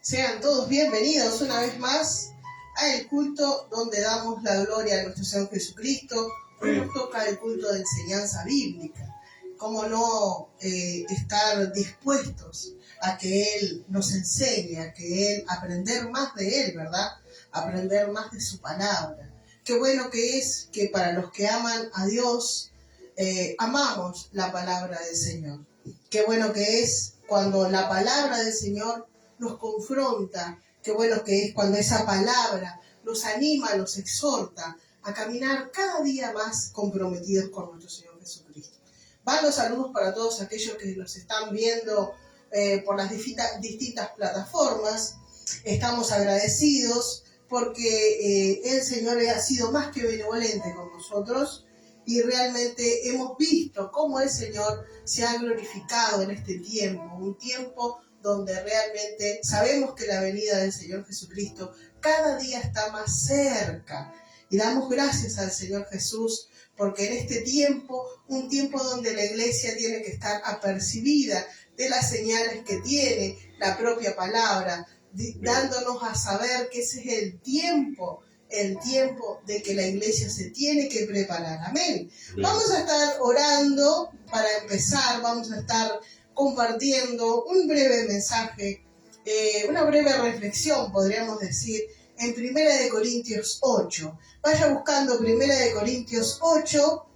Sean todos bienvenidos una vez más al culto donde damos la gloria a nuestro Señor Jesucristo. Hoy nos toca el culto de enseñanza bíblica. ¿Cómo no estar dispuestos a que Él nos enseñe, a que Él, aprender más de Él, ¿verdad? Aprender más de su palabra. Qué bueno que es que para los que aman a Dios, amamos la palabra del Señor. Qué bueno que es cuando la palabra del Señor nos confronta. Qué bueno que es cuando esa palabra nos anima, nos exhorta a caminar cada día más comprometidos con nuestro Señor Jesucristo. Van los saludos para todos aquellos que nos están viendo por las distintas plataformas. Estamos agradecidos porque el Señor ha sido más que benevolente con nosotros y realmente hemos visto cómo el Señor se ha glorificado en este tiempo, un tiempo donde realmente sabemos que la venida del Señor Jesucristo cada día está más cerca. Y damos gracias al Señor Jesús porque en este tiempo, un tiempo donde la iglesia tiene que estar apercibida de las señales que tiene la propia palabra, dándonos a saber que ese es el tiempo de que la iglesia se tiene que preparar. Amén. Vamos a estar orando para empezar, vamos a estar compartiendo un breve mensaje, una breve reflexión, podríamos decir, en 1 Corintios 8. Vaya buscando 1 Corintios 8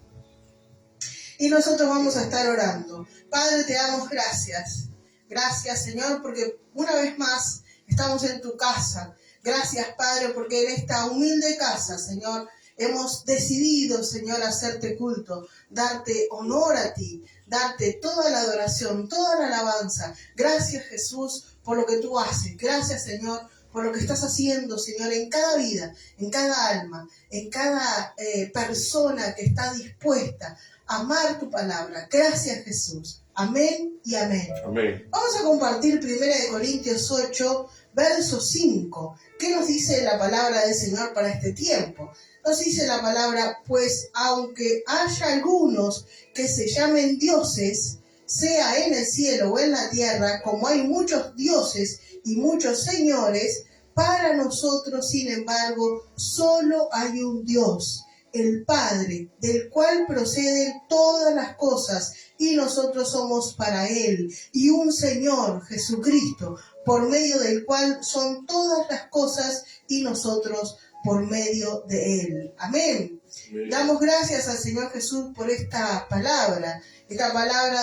y nosotros vamos a estar orando. Padre, te damos gracias. Gracias, Señor, porque una vez más estamos en tu casa. Gracias, Padre, porque en esta humilde casa, Señor, hemos decidido, Señor, hacerte culto, darte honor a ti, darte toda la adoración, toda la alabanza. Gracias, Jesús, por lo que tú haces. Gracias, Señor, por lo que estás haciendo, Señor, en cada vida, en cada alma, en cada persona que está dispuesta a amar tu palabra. Gracias, Jesús. Amén y amén. Amén. Vamos a compartir 1 Corintios 8, verso 5. ¿Qué nos dice la palabra del Señor para este tiempo? Nos dice la palabra, pues aunque haya algunos que se llamen dioses, sea en el cielo o en la tierra, como hay muchos dioses y muchos señores, para nosotros, sin embargo, solo hay un Dios, el Padre, del cual proceden todas las cosas, y nosotros somos para Él, y un Señor, Jesucristo, por medio del cual son todas las cosas, y nosotros por medio de Él. Amén. Damos gracias al Señor Jesús por esta palabra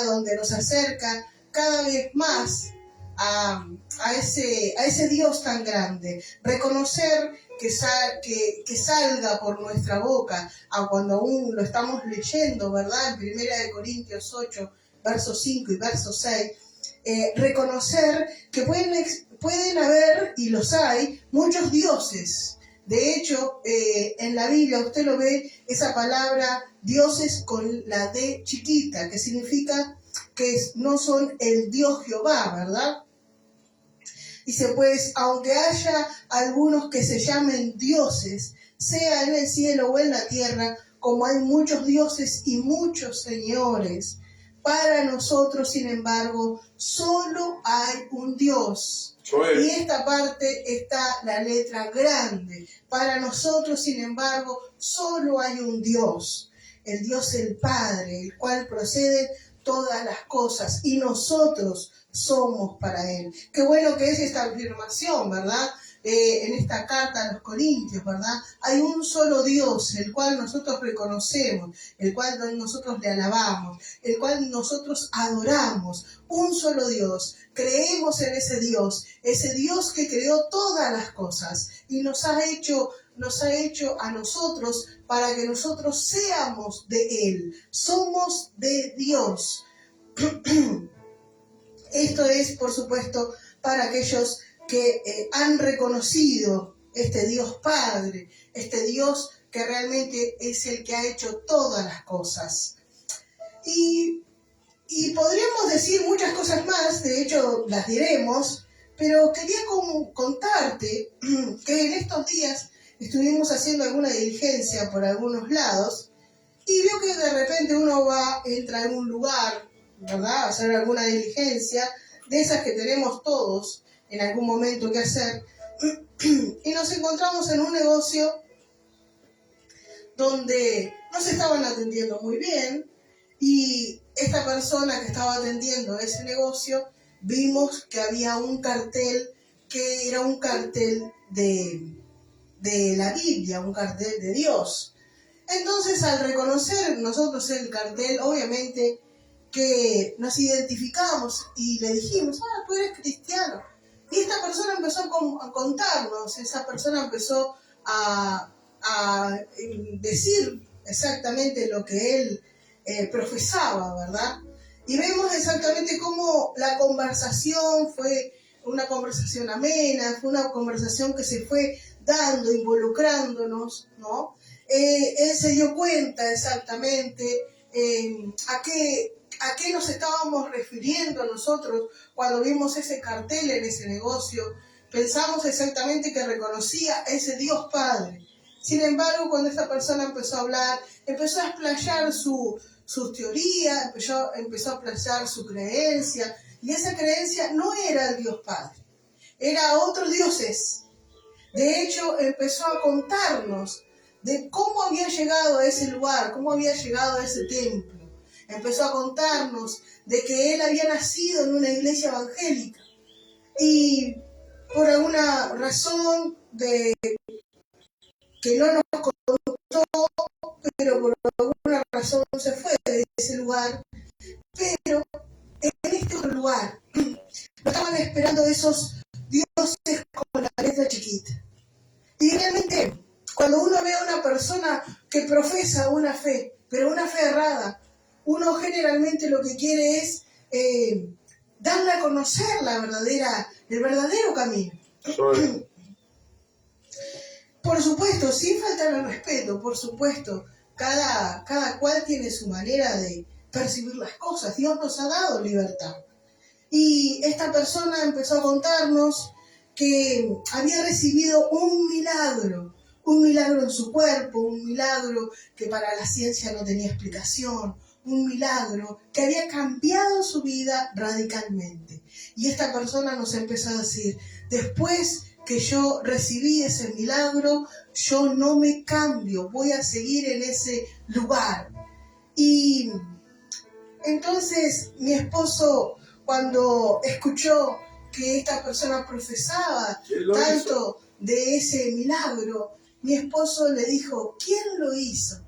donde nos acerca cada vez más a ese Dios tan grande. Reconocer que salga por nuestra boca, cuando aún lo estamos leyendo, ¿verdad? En 1 Corintios 8, versos 5 y verso 6, reconocer que pueden haber, y los hay, muchos dioses. De hecho, en la Biblia usted lo ve, esa palabra dioses con la D chiquita, que significa que no son el Dios Jehová, ¿verdad? Dice, pues, aunque haya algunos que se llamen dioses, sea en el cielo o en la tierra, como hay muchos dioses y muchos señores, para nosotros, sin embargo, solo hay un Dios. Y esta parte está la letra grande. Para nosotros, sin embargo, solo hay un Dios. El Dios el Padre, el cual procede todas las cosas. Y nosotros somos para Él. Qué bueno que es esta afirmación, ¿verdad? En esta carta a los Corintios, ¿verdad? Hay un solo Dios, el cual nosotros reconocemos, el cual nosotros le alabamos, el cual nosotros adoramos. Un solo Dios. Creemos en ese Dios que creó todas las cosas y nos ha hecho a nosotros para que nosotros seamos de Él. Somos de Dios. Esto es, por supuesto, para aquellos que han reconocido este Dios Padre, este Dios que realmente es el que ha hecho todas las cosas. Y podríamos decir muchas cosas más, de hecho las diremos, pero quería contarte que en estos días estuvimos haciendo alguna diligencia por algunos lados y veo que de repente uno entra en un lugar, ¿verdad?, a hacer alguna diligencia de esas que tenemos todos, en algún momento qué hacer. Y nos encontramos en un negocio donde nos estaban atendiendo muy bien, y esta persona que estaba atendiendo ese negocio, vimos que había un cartel que era un cartel de la Biblia, un cartel de Dios. Entonces, al reconocer nosotros el cartel, obviamente que nos identificamos y le dijimos, tú eres cristiano. Y esta persona empezó a contarnos, esa persona empezó a decir exactamente lo que él profesaba, ¿verdad? Y vemos exactamente cómo la conversación fue una conversación amena, fue una conversación que se fue dando, involucrándonos, ¿no? Él se dio cuenta exactamente a qué nos estábamos refiriendo nosotros cuando vimos ese cartel en ese negocio. Pensamos exactamente que reconocía a ese Dios Padre. Sin embargo, cuando esta persona empezó a hablar, empezó a explayar sus teorías, empezó a explayar su creencia, y esa creencia no era el Dios Padre, era otros dioses. De hecho, empezó a contarnos de cómo había llegado a ese lugar, cómo había llegado a ese templo. Empezó a contarnos de que él había nacido en una iglesia evangélica, y por alguna razón que no nos contó, pero por alguna razón se fue de ese lugar. Pero en este otro lugar lo estaban esperando esos dioses con la letra chiquita. Y realmente, cuando uno ve a una persona que profesa una fe, pero una fe errada, uno generalmente lo que quiere es darle a conocer el verdadero camino. Por supuesto, sin faltar al respeto, por supuesto, cada cual tiene su manera de percibir las cosas. Dios nos ha dado libertad. Y esta persona empezó a contarnos que había recibido un milagro en su cuerpo, un milagro que para la ciencia no tenía explicación, un milagro que había cambiado su vida radicalmente. Y esta persona nos empezó a decir, después que yo recibí ese milagro, yo no me cambio, voy a seguir en ese lugar. Y entonces mi esposo, cuando escuchó que esta persona profesaba tanto de ese milagro, mi esposo le dijo, ¿quién lo hizo?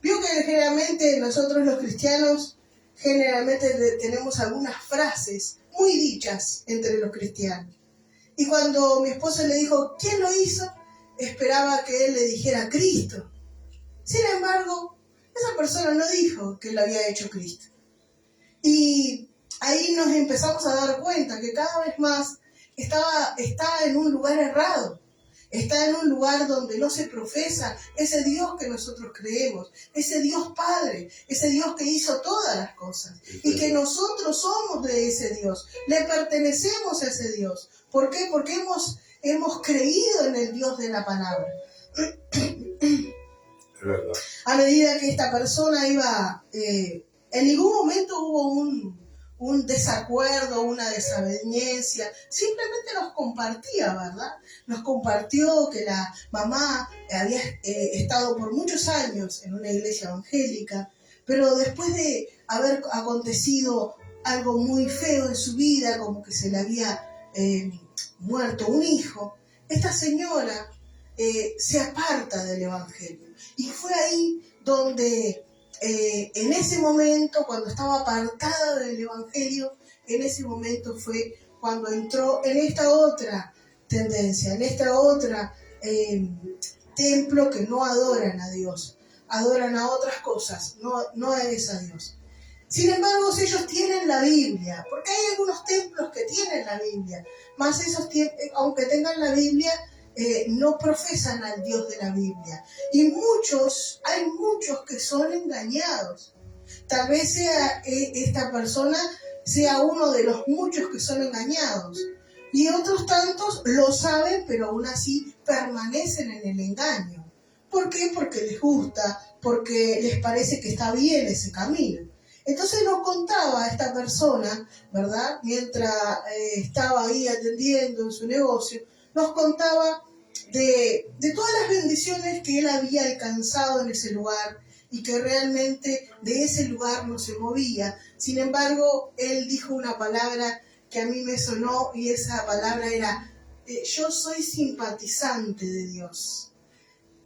Vio que generalmente nosotros los cristianos, generalmente tenemos algunas frases muy dichas entre los cristianos. Y cuando mi esposo le dijo, ¿quién lo hizo?, esperaba que él le dijera Cristo. Sin embargo, esa persona no dijo que lo había hecho Cristo. Y ahí nos empezamos a dar cuenta que cada vez más está en un lugar errado. Está en un lugar donde no se profesa ese Dios que nosotros creemos, ese Dios Padre, ese Dios que hizo todas las cosas, y que nosotros somos de ese Dios, le pertenecemos a ese Dios. ¿Por qué? Porque hemos creído en el Dios de la palabra. Es verdad. A medida que esta persona iba, en ningún momento hubo un desacuerdo, una desaveniencia, simplemente nos compartía, ¿verdad? Nos compartió que la mamá había estado por muchos años en una iglesia evangélica, pero después de haber acontecido algo muy feo en su vida, como que se le había muerto un hijo, esta señora se aparta del evangelio. Y fue ahí donde en ese momento, cuando estaba apartada del evangelio, en ese momento fue cuando entró en esta otra tendencia, en esta otra templo que no adoran a Dios, adoran a otras cosas, no es a Dios. Sin embargo, ellos tienen la Biblia, porque hay algunos templos que tienen la Biblia, más esos aunque tengan la Biblia, no profesan al Dios de la Biblia. Y hay muchos que son engañados. Tal vez esta persona sea uno de los muchos que son engañados. Y otros tantos lo saben, pero aún así permanecen en el engaño. ¿Por qué? Porque les gusta, porque les parece que está bien ese camino. Entonces nos contaba esta persona, ¿verdad? Mientras estaba ahí atendiendo en su negocio, nos contaba de todas las bendiciones que él había alcanzado en ese lugar y que realmente de ese lugar no se movía. Sin embargo, él dijo una palabra que a mí me sonó y esa palabra era, yo soy simpatizante de Dios.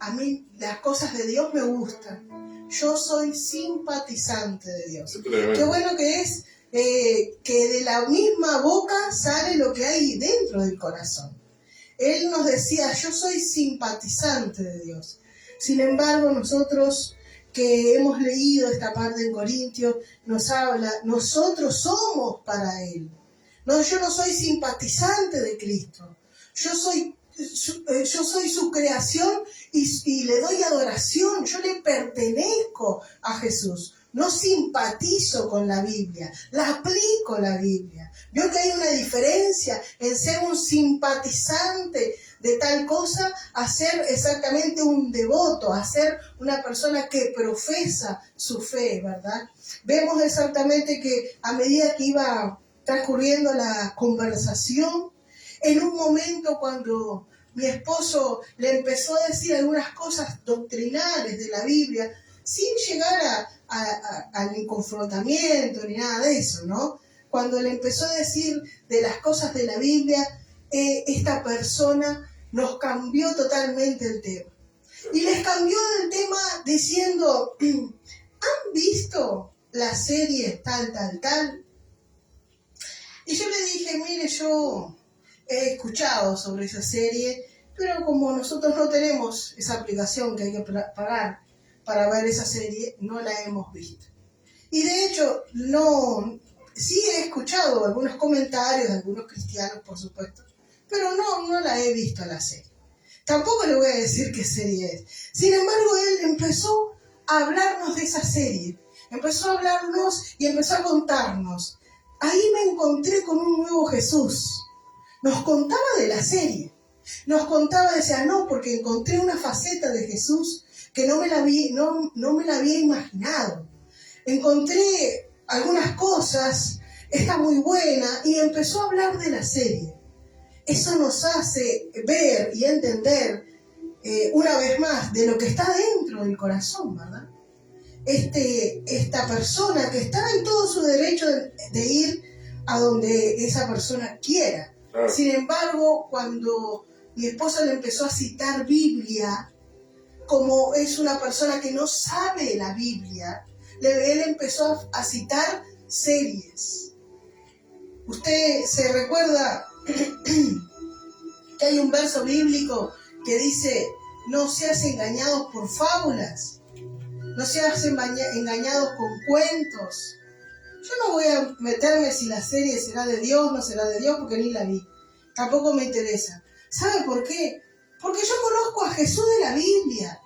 A mí las cosas de Dios me gustan. Yo soy simpatizante de Dios. Qué bueno que es que de la misma boca sale lo que hay dentro del corazón. Él nos decía, yo soy simpatizante de Dios. Sin embargo, nosotros que hemos leído esta parte en Corintios, nos habla, nosotros somos para Él. No, yo no soy simpatizante de Cristo. Yo soy su creación y le doy adoración. Yo le pertenezco a Jesús. No simpatizo con la Biblia, la aplico la Biblia. Veo que hay una diferencia en ser un simpatizante de tal cosa a ser exactamente un devoto, a ser una persona que profesa su fe, ¿verdad? Vemos exactamente que a medida que iba transcurriendo la conversación, en un momento cuando mi esposo le empezó a decir algunas cosas doctrinales de la Biblia, sin llegar al confrontamiento ni nada de eso, ¿no? Cuando le empezó a decir de las cosas de la Biblia, esta persona nos cambió totalmente el tema. Y les cambió el tema diciendo, ¿han visto la serie tal, tal, tal? Y yo le dije, mire, yo he escuchado sobre esa serie, pero como nosotros no tenemos esa aplicación que hay que pagar para ver esa serie, no la hemos visto. Y de hecho, sí he escuchado algunos comentarios de algunos cristianos, por supuesto, pero no la he visto la serie. Tampoco le voy a decir qué serie es. Sin embargo, él empezó a hablarnos de esa serie. Empezó a hablarnos y empezó a contarnos. Ahí me encontré con un nuevo Jesús. Nos contaba de la serie. Nos contaba, decía, no, porque encontré una faceta de Jesús que no me la había imaginado. Encontré algunas cosas, está muy buena, y empezó a hablar de la serie. Eso nos hace ver y entender una vez más de lo que está dentro del corazón, ¿verdad? Esta persona que está en todo su derecho de ir a donde esa persona quiera. Claro. Sin embargo, cuando mi esposa le empezó a citar Biblia, como es una persona que no sabe la Biblia, él empezó a citar series. Usted se recuerda que hay un verso bíblico que dice, no seas engañados por fábulas, no seas engañados con cuentos. Yo no voy a meterme si la serie será de Dios o no será de Dios, porque ni la vi. Tampoco me interesa. ¿Sabe por qué? Porque yo conozco a Jesús de la Biblia.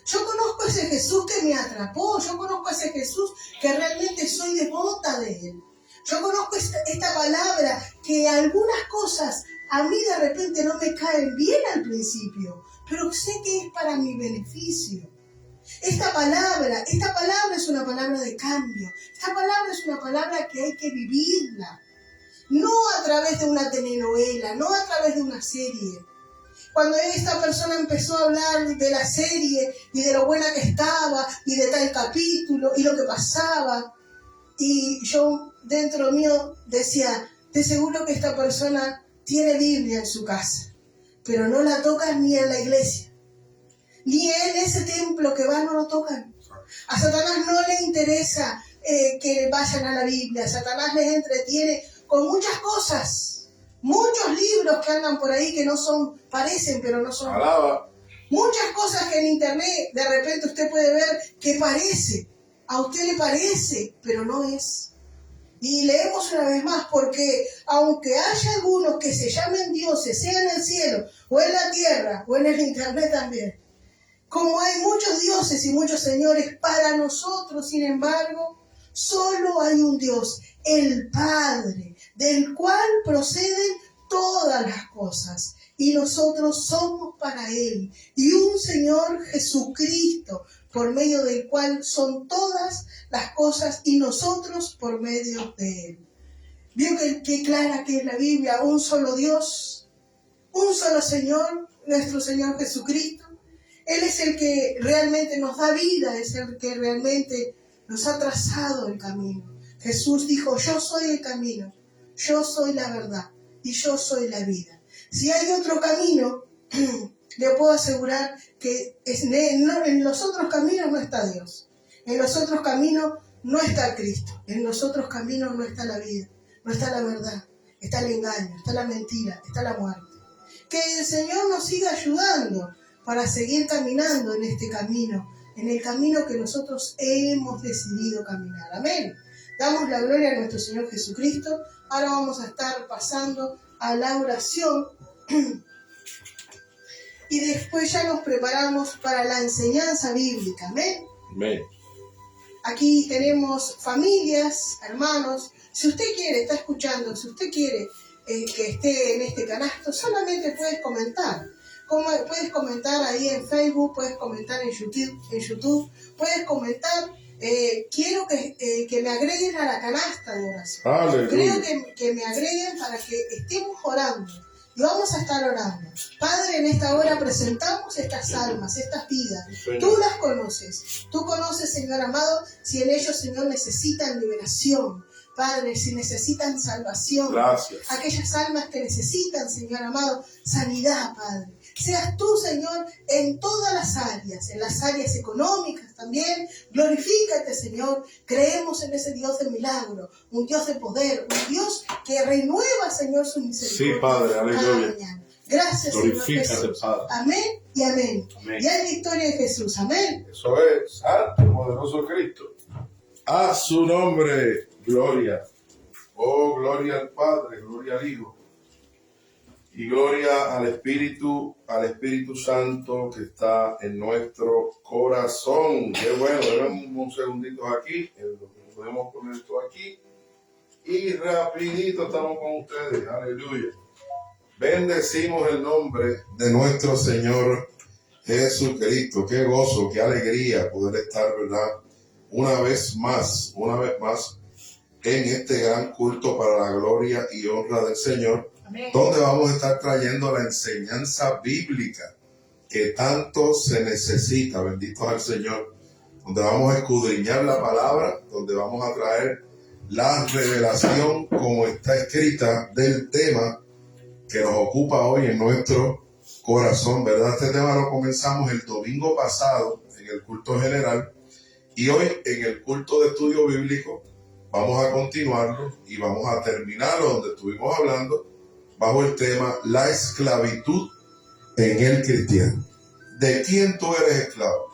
Yo conozco a ese Jesús que me atrapó. Yo conozco a ese Jesús que realmente soy devota de Él. Yo conozco esta palabra que algunas cosas a mí de repente no me caen bien al principio, pero sé que es para mi beneficio. Esta palabra es una palabra de cambio. Esta palabra es una palabra que hay que vivirla. No a través de una telenovela, no a través de una serie. Cuando esta persona empezó a hablar de la serie y de lo buena que estaba y de tal capítulo y lo que pasaba, y yo dentro mío decía, de seguro que esta persona tiene Biblia en su casa, pero no la tocan ni en la iglesia. Ni en ese templo que va no lo tocan. A Satanás no le interesa que vayan a la Biblia. Satanás les entretiene con muchas cosas. Muchos libros que andan por ahí que no son, parecen pero no son. Alaba. Muchas cosas que en internet de repente usted puede ver que parece. A usted le parece, pero no es. Y leemos una vez más, porque aunque haya algunos que se llamen dioses, sea en el cielo, o en la tierra, o en el internet también, como hay muchos dioses y muchos señores, para nosotros, sin embargo, solo hay un Dios, el Padre, del cual proceden todas las cosas. Y nosotros somos para Él. Y un Señor Jesucristo, por medio del cual son todas las cosas y nosotros por medio de Él. Vio que clara que es la Biblia, un solo Dios, un solo Señor, nuestro Señor Jesucristo. Él es el que realmente nos da vida, es el que realmente nos ha trazado el camino. Jesús dijo, yo soy el camino, yo soy la verdad y yo soy la vida. Si hay otro camino, le puedo asegurar que en los otros caminos no está Dios. En los otros caminos no está Cristo. En los otros caminos no está la vida, no está la verdad, está el engaño, está la mentira, está la muerte. Que el Señor nos siga ayudando para seguir caminando en este camino, en el camino que nosotros hemos decidido caminar. Amén. Damos la gloria a nuestro Señor Jesucristo. Ahora vamos a estar pasando a la oración y después ya nos preparamos para la enseñanza bíblica. Amén. Amén. Aquí tenemos familias, hermanos. Si usted quiere, está escuchando, si usted quiere que esté en este canasto, solamente puedes comentar. Puedes comentar ahí en Facebook, puedes comentar en YouTube, puedes comentar, quiero que me agreguen a la canasta de oración. Aleluya. Creo que me agreguen para que estemos orando. Y vamos a estar orando. Padre, en esta hora presentamos estas almas, estas vidas. Tú las conoces. Tú conoces, Señor amado, si en ellos, Señor, necesitan liberación. Padre, si necesitan salvación. Gracias. Aquellas almas que necesitan, Señor amado, sanidad, Padre. Seas tú, Señor, en todas las áreas, en las áreas económicas también. Glorifícate, Señor. Creemos en ese Dios de milagro, un Dios de poder, un Dios que renueva, Señor, su misericordia. Sí, Padre, aleluya. Mañana. Gracias, Señor Jesús. Padre. Amén y amén. Amén. Y hay victoria en Jesús. Amén. Eso es, santo y poderoso Cristo. A su nombre, gloria. Oh, gloria al Padre, gloria al Hijo. Y gloria al Espíritu Santo que está en nuestro corazón. Qué bueno, denme unos segunditos aquí, podemos poner esto aquí. Y rapidito estamos con ustedes, aleluya. Bendecimos el nombre de nuestro Señor Jesucristo. Qué gozo, qué alegría poder estar, ¿verdad? Una vez más, en este gran culto para la gloria y honra del Señor. Amén. Donde vamos a estar trayendo la enseñanza bíblica que tanto se necesita, bendito al Señor, donde vamos a escudriñar la palabra, donde vamos a traer la revelación como está escrita del tema que nos ocupa hoy en nuestro corazón, ¿verdad? Este tema lo comenzamos el domingo pasado en el culto general y hoy en el culto de estudio bíblico vamos a continuarlo y vamos a terminarlo donde estuvimos hablando bajo el tema la esclavitud en el cristiano. ¿De quién tú eres esclavo?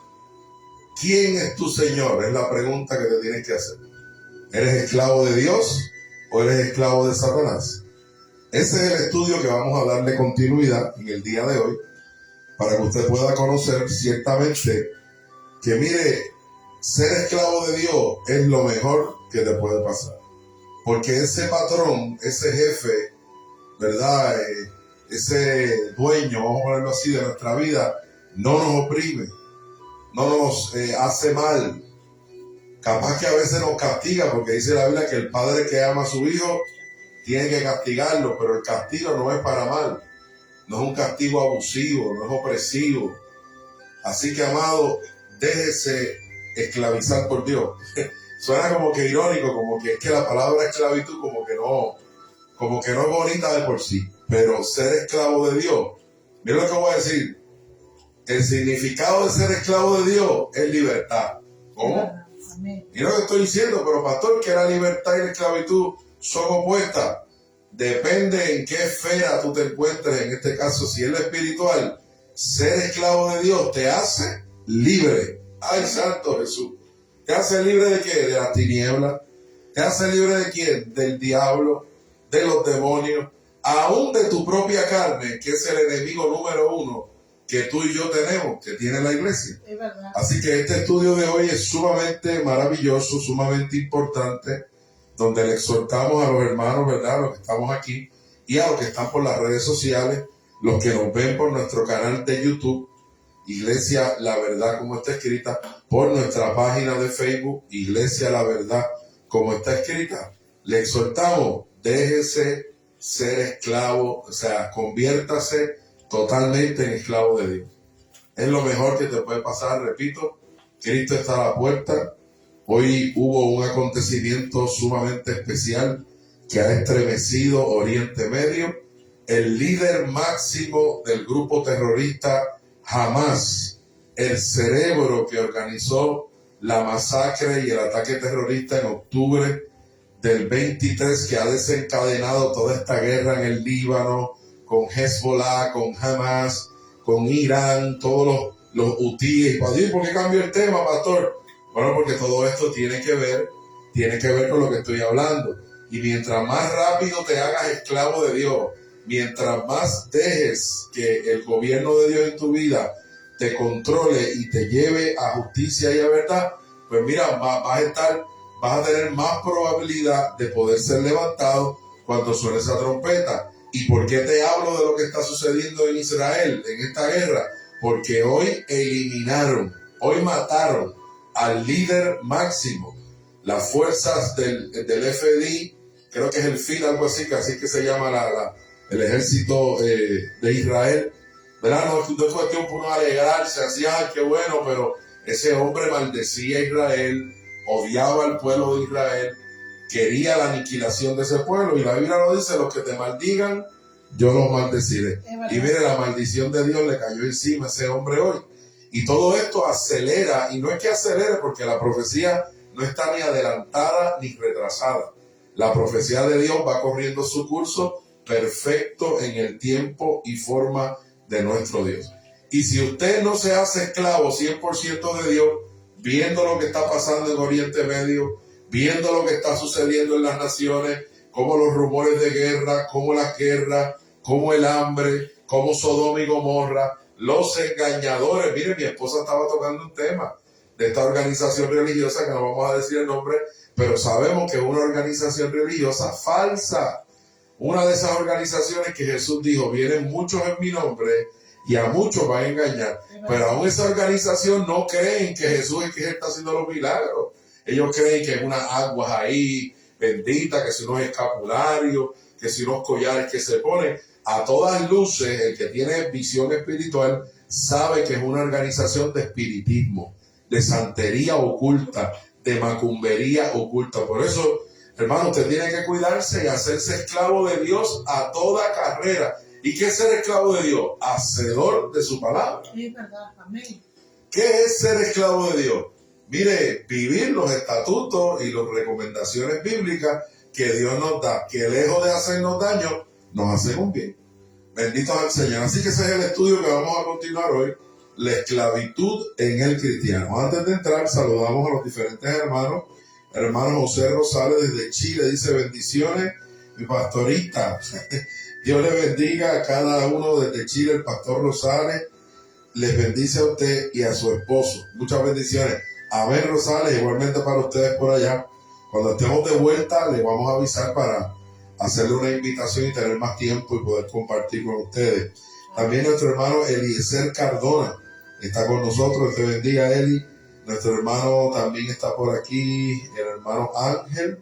¿Quién es tu Señor? Es la pregunta que te tienes que hacer. ¿Eres esclavo de Dios o eres esclavo de Satanás? Ese es el estudio que vamos a darle continuidad en el día de hoy para que usted pueda conocer ciertamente que, mire, ser esclavo de Dios es lo mejor que te puede pasar. Porque ese patrón, ese jefe, ¿verdad? Ese dueño, vamos a ponerlo así, de nuestra vida, no nos oprime, no nos hace mal. Capaz que a veces nos castiga, porque dice la Biblia que el padre que ama a su hijo tiene que castigarlo, pero el castigo no es para mal, no es un castigo abusivo, no es opresivo. Así que, amado, déjese esclavizar por Dios. Suena como que irónico, como que es que la palabra esclavitud como que no es bonita de por sí, pero ser esclavo de Dios, mira lo que voy a decir, el significado de ser esclavo de Dios es libertad. ¿Cómo? Amén. Mira lo que estoy diciendo, pero pastor, que la libertad y la esclavitud son opuestas. Depende en qué esfera tú te encuentres, en este caso, si es la espiritual, ser esclavo de Dios te hace libre. Ay, santo Jesús. ¿Te hace libre de qué? De las tinieblas. ¿Te hace libre de quién? Del diablo, de los demonios, aún de tu propia carne, que es el enemigo número uno que tú y yo tenemos, que tiene la iglesia. Es verdad. Así que este estudio de hoy es sumamente maravilloso, sumamente importante, donde le exhortamos a los hermanos, ¿verdad?, los que estamos aquí, y a los que están por las redes sociales, los que nos ven por nuestro canal de YouTube, Iglesia La Verdad como está escrita, por nuestra página de Facebook, Iglesia La Verdad como está escrita. Le exhortamos, déjese ser esclavo, o sea, conviértase totalmente en esclavo de Dios. Es lo mejor que te puede pasar, repito, Cristo está a la puerta. Hoy hubo un acontecimiento sumamente especial que ha estremecido Oriente Medio. El líder máximo del grupo terrorista Hamas, el cerebro que organizó la masacre y el ataque terrorista en octubre del 23, que ha desencadenado toda esta guerra en el Líbano, con Hezbollah, con Hamas, con Irán, todos los hutíes. ¿Por qué cambió el tema, pastor? Bueno, porque todo esto tiene que ver con lo que estoy hablando. Y mientras más rápido te hagas esclavo de Dios, mientras más dejes que el gobierno de Dios en tu vida te controle y te lleve a justicia y a verdad, pues mira, vas a tener más probabilidad de poder ser levantado cuando suene esa trompeta. ¿Y por qué te hablo de lo que está sucediendo en Israel, en esta guerra? Porque hoy mataron al líder máximo. Las fuerzas del FDI, creo que es el FIL, algo así que se llama el ejército de Israel, ¿verdad? No es cuestión por uno alegrarse, así, ay, qué bueno, pero ese hombre maldecía a Israel, odiaba al pueblo de Israel, quería la aniquilación de ese pueblo, y la Biblia lo dice: los que te maldigan, yo los maldeciré. Y mire, la maldición de Dios le cayó encima a ese hombre hoy. Y todo esto acelera, y no es que acelere, porque la profecía no está ni adelantada ni retrasada. La profecía de Dios va corriendo su curso perfecto en el tiempo y forma de nuestro Dios. Y si usted no se hace esclavo 100% de Dios, viendo lo que está pasando en Oriente Medio, viendo lo que está sucediendo en las naciones, como los rumores de guerra, como las guerras, como el hambre, como Sodoma y Gomorra, los engañadores. Miren, mi esposa estaba tocando un tema de esta organización religiosa, que no vamos a decir el nombre, pero sabemos que es una organización religiosa falsa. Una de esas organizaciones que Jesús dijo: vienen muchos en mi nombre y a muchos van a engañar. Pero aún esa organización no creen que Jesús es que está haciendo los milagros. Ellos creen que es unas aguas ahí benditas, que si unos escapularios, que si unos collares que se ponen. A todas luces, el que tiene visión espiritual sabe que es una organización de espiritismo, de santería oculta, de macumbería oculta. Por eso, hermano, usted tiene que cuidarse y hacerse esclavo de Dios a toda carrera. ¿Y qué es ser esclavo de Dios? Hacedor de su palabra. Es verdad, amén. ¿Qué es ser esclavo de Dios? Mire, vivir los estatutos y las recomendaciones bíblicas que Dios nos da, que lejos de hacernos daño, nos hacemos bien. Bendito al Señor. Así que ese es el estudio que vamos a continuar hoy, la esclavitud en el cristiano. Antes de entrar, saludamos a los diferentes hermanos. Hermano José Rosales desde Chile dice: bendiciones, mi pastorita. Dios le bendiga a cada uno desde Chile. El pastor Rosales les bendice a usted y a su esposo. Muchas bendiciones. Amén, Rosales. Igualmente para ustedes por allá. Cuando estemos de vuelta, les vamos a avisar para hacerle una invitación y tener más tiempo y poder compartir con ustedes. También nuestro hermano Eliezer Cardona está con nosotros. Te bendiga, Eli. Nuestro hermano también está por aquí, el hermano Ángel.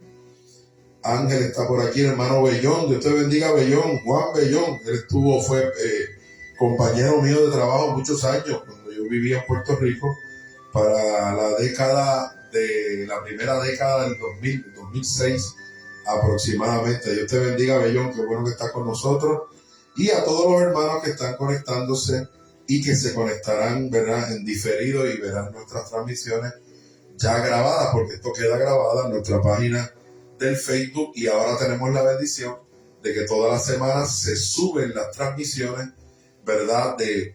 Ángel está por aquí, el hermano Bellón. Dios te bendiga, Bellón. Juan Bellón. Él fue compañero mío de trabajo muchos años cuando yo vivía en Puerto Rico, para la primera década del 2006 aproximadamente. Dios te bendiga, Bellón. Qué bueno que estás con nosotros. Y a todos los hermanos que están conectándose y que se conectarán, ¿verdad?, en diferido, y verán nuestras transmisiones ya grabadas, porque esto queda grabado en nuestra página del Facebook. Y ahora tenemos la bendición de que todas las semanas se suben las transmisiones, ¿verdad?, de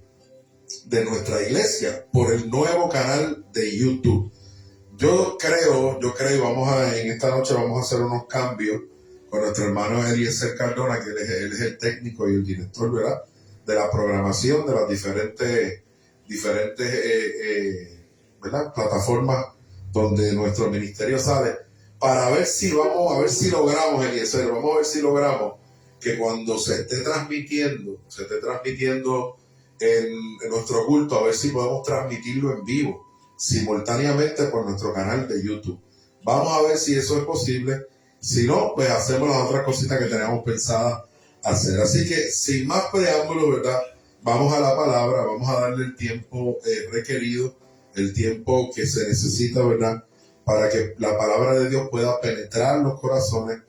nuestra iglesia por el nuevo canal de YouTube. Yo creo, en esta noche vamos a hacer unos cambios con nuestro hermano Eliezer Cardona, que él es el técnico y el director, ¿verdad?, de la programación de las diferentes ¿verdad?, plataformas donde nuestro ministerio sale, para ver si logramos, Eliezer, vamos a ver si logramos que cuando se esté transmitiendo en nuestro culto, a ver si podemos transmitirlo en vivo, simultáneamente por nuestro canal de YouTube. Vamos a ver si eso es posible. Si no, pues hacemos las otras cositas que teníamos pensadas hacer. Así que, sin más preámbulos, ¿verdad? Vamos a la palabra, vamos a darle el tiempo requerido, el tiempo que se necesita, ¿verdad? Para que la palabra de Dios pueda penetrar los corazones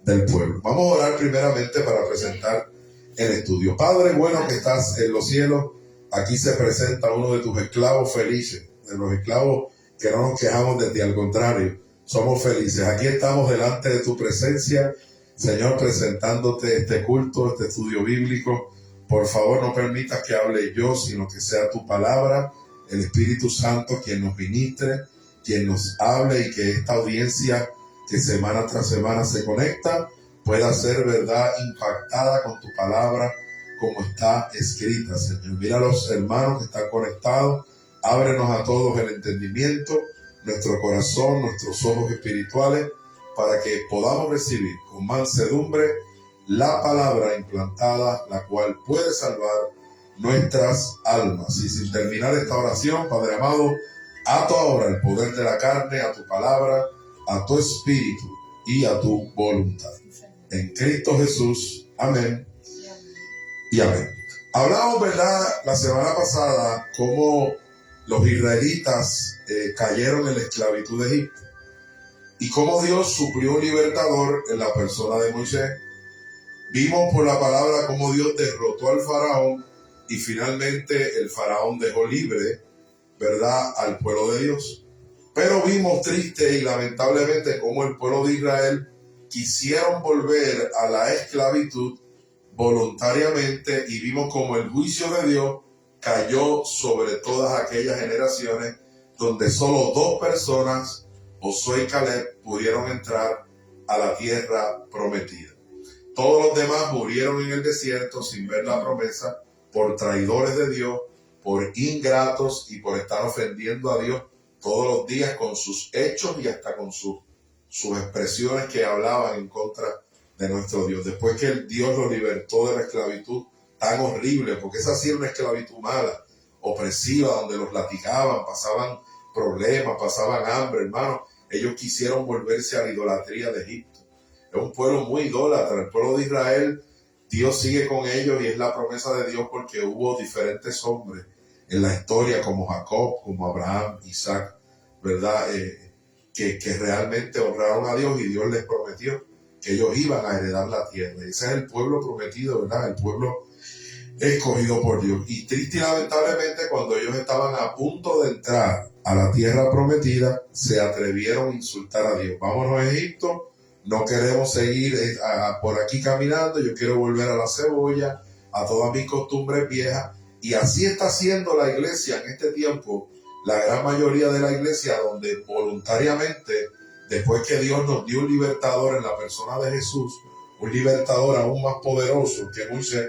del pueblo. Vamos a orar primeramente para presentar el estudio. Padre bueno que estás en los cielos, aquí se presenta uno de tus esclavos felices, de los esclavos que no nos quejamos de ti, al contrario, somos felices. Aquí estamos delante de tu presencia, Señor, presentándote este culto, este estudio bíblico. Por favor, no permitas que hable yo, sino que sea tu palabra, el Espíritu Santo quien nos ministre, quien nos hable, y que esta audiencia que semana tras semana se conecta pueda ser, verdad, impactada con tu palabra como está escrita, Señor. Mira a los hermanos que están conectados, ábrenos a todos el entendimiento, nuestro corazón, nuestros ojos espirituales, para que podamos recibir con mansedumbre la palabra implantada, la cual puede salvar nuestras almas. Y sin terminar esta oración, Padre amado, ato ahora el poder de la carne a tu palabra, a tu espíritu y a tu voluntad. En Cristo Jesús. Amén y amén. Hablamos, ¿verdad?, la semana pasada cómo los israelitas cayeron en la esclavitud de Egipto y cómo Dios suplió un libertador en la persona de Moisés. Vimos por la palabra cómo Dios derrotó al faraón y finalmente el faraón dejó libre, ¿verdad?, al pueblo de Dios. Pero vimos triste y lamentablemente cómo el pueblo de Israel quisieron volver a la esclavitud voluntariamente, y vimos cómo el juicio de Dios cayó sobre todas aquellas generaciones donde solo 2 personas, Josué y Caleb, pudieron entrar a la tierra prometida. Todos los demás murieron en el desierto sin ver la promesa, por traidores de Dios, por ingratos y por estar ofendiendo a Dios todos los días con sus hechos y hasta con sus expresiones que hablaban en contra de nuestro Dios. Después que Dios los libertó de la esclavitud tan horrible, porque esa sí era una esclavitud mala, opresiva, donde los latigaban, pasaban problemas, pasaban hambre, hermano, ellos quisieron volverse a la idolatría de Egipto. Es un pueblo muy idólatra, el pueblo de Israel. Dios sigue con ellos y es la promesa de Dios, porque hubo diferentes hombres en la historia como Jacob, como Abraham, Isaac, ¿verdad? Que realmente honraron a Dios, y Dios les prometió que ellos iban a heredar la tierra. Ese es el pueblo prometido, ¿verdad? El pueblo escogido por Dios. Y triste y lamentablemente, cuando ellos estaban a punto de entrar a la tierra prometida, se atrevieron a insultar a Dios. Vámonos a Egipto, no queremos seguir por aquí caminando, yo quiero volver a la cebolla, a todas mis costumbres viejas. Y así está haciendo la iglesia en este tiempo, la gran mayoría de la iglesia, donde voluntariamente, después que Dios nos dio un libertador en la persona de Jesús, un libertador aún más poderoso que Moisés,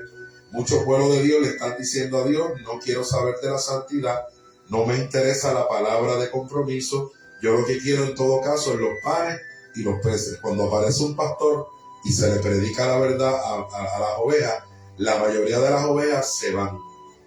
muchos pueblos de Dios le están diciendo a Dios: no quiero saber de la santidad, no me interesa la palabra de compromiso, yo lo que quiero en todo caso es los panes y los peces. Cuando aparece un pastor y se le predica la verdad a las ovejas, la mayoría de las ovejas se van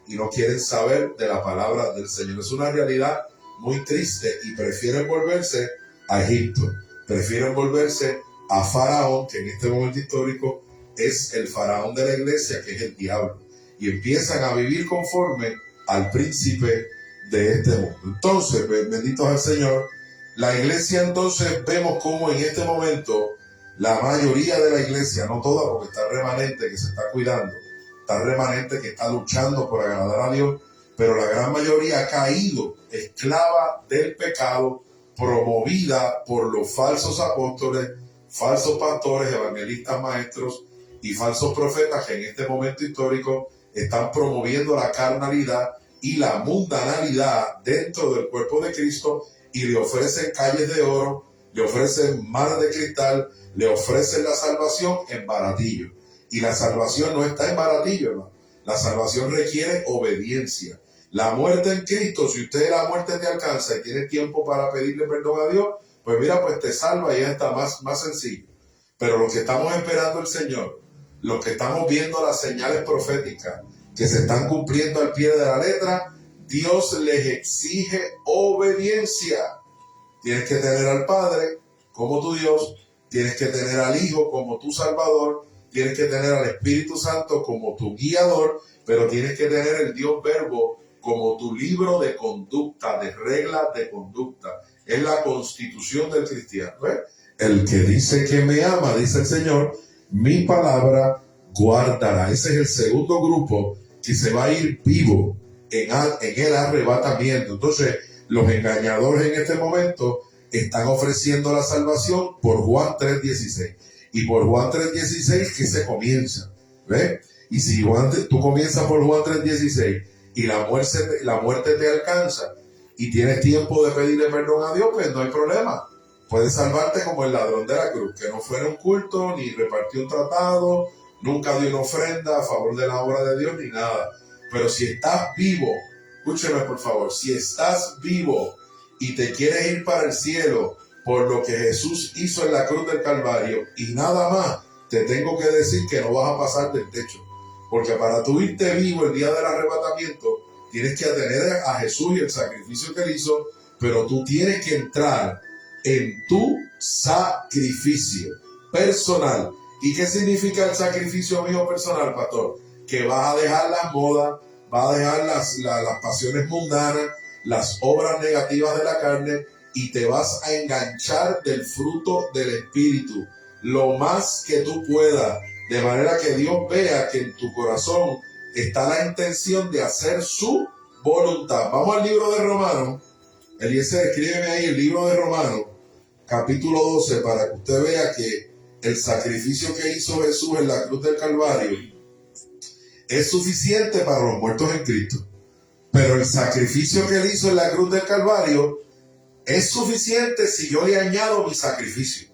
y no quieren saber de la palabra del Señor. Es una realidad muy triste, y prefieren volverse a Egipto, prefieren volverse a Faraón, que en este momento histórico es el faraón de la iglesia, que es el diablo, y empiezan a vivir conforme al príncipe de este mundo. Entonces, bendito es el Señor. La iglesia, entonces, vemos como en este momento la mayoría de la iglesia, no toda, porque está el remanente que se está cuidando, está el remanente que está luchando por agradar a Dios, pero la gran mayoría ha caído esclava del pecado, promovida por los falsos apóstoles, falsos pastores, evangelistas, maestros y falsos profetas, que en este momento histórico están promoviendo la carnalidad y la mundanalidad dentro del cuerpo de Cristo, y le ofrecen calles de oro, le ofrecen mares de cristal, le ofrecen la salvación en baratillo. Y la salvación no está en baratillo, hermano. La salvación requiere obediencia. La muerte en Cristo, si usted la muerte te alcanza y tiene tiempo para pedirle perdón a Dios, pues mira, pues te salva, y ya está más sencillo. Pero los que estamos esperando el Señor, los que estamos viendo las señales proféticas, que se están cumpliendo al pie de la letra, Dios les exige obediencia. Tienes que tener al Padre como tu Dios, tienes que tener al Hijo como tu Salvador, tienes que tener al Espíritu Santo como tu guiador, pero tienes que tener el Dios Verbo como tu libro de conducta, de reglas de conducta. Es la constitución del cristiano. ¿Ves? El que dice que me ama, dice el Señor, mi palabra guardará. Ese es el segundo grupo que se va a ir vivo en el arrebatamiento. Entonces, los engañadores en este momento están ofreciendo la salvación por Juan 3:16. Y por Juan 3:16 que se comienza. ¿Ves? Y si tú comienzas por Juan 3:16 y la muerte te alcanza y tienes tiempo de pedirle perdón a Dios, pues no hay problema. Puedes salvarte como el ladrón de la cruz, que no fue a un culto, ni repartió un tratado, nunca dio una ofrenda a favor de la obra de Dios, ni nada. Pero si estás vivo, escúcheme por favor, si estás vivo y te quieres ir para el cielo por lo que Jesús hizo en la cruz del Calvario y nada más, te tengo que decir que no vas a pasar del techo. Porque para tú irte vivo el día del arrebatamiento, tienes que atender a Jesús y el sacrificio que él hizo, pero tú tienes que entrar en tu sacrificio personal. ¿Y qué significa el sacrificio mío personal, pastor? Que vas a dejar las modas, vas a dejar las pasiones mundanas, las obras negativas de la carne y te vas a enganchar del fruto del Espíritu lo más que tú puedas, de manera que Dios vea que en tu corazón está la intención de hacer su voluntad. Vamos al libro de Romanos. Eliezer, escríbeme ahí el libro de Romanos, capítulo 12, para que usted vea que el sacrificio que hizo Jesús en la cruz del Calvario es suficiente para los muertos en Cristo. Pero el sacrificio que él hizo en la cruz del Calvario es suficiente si yo le añado mi sacrificio.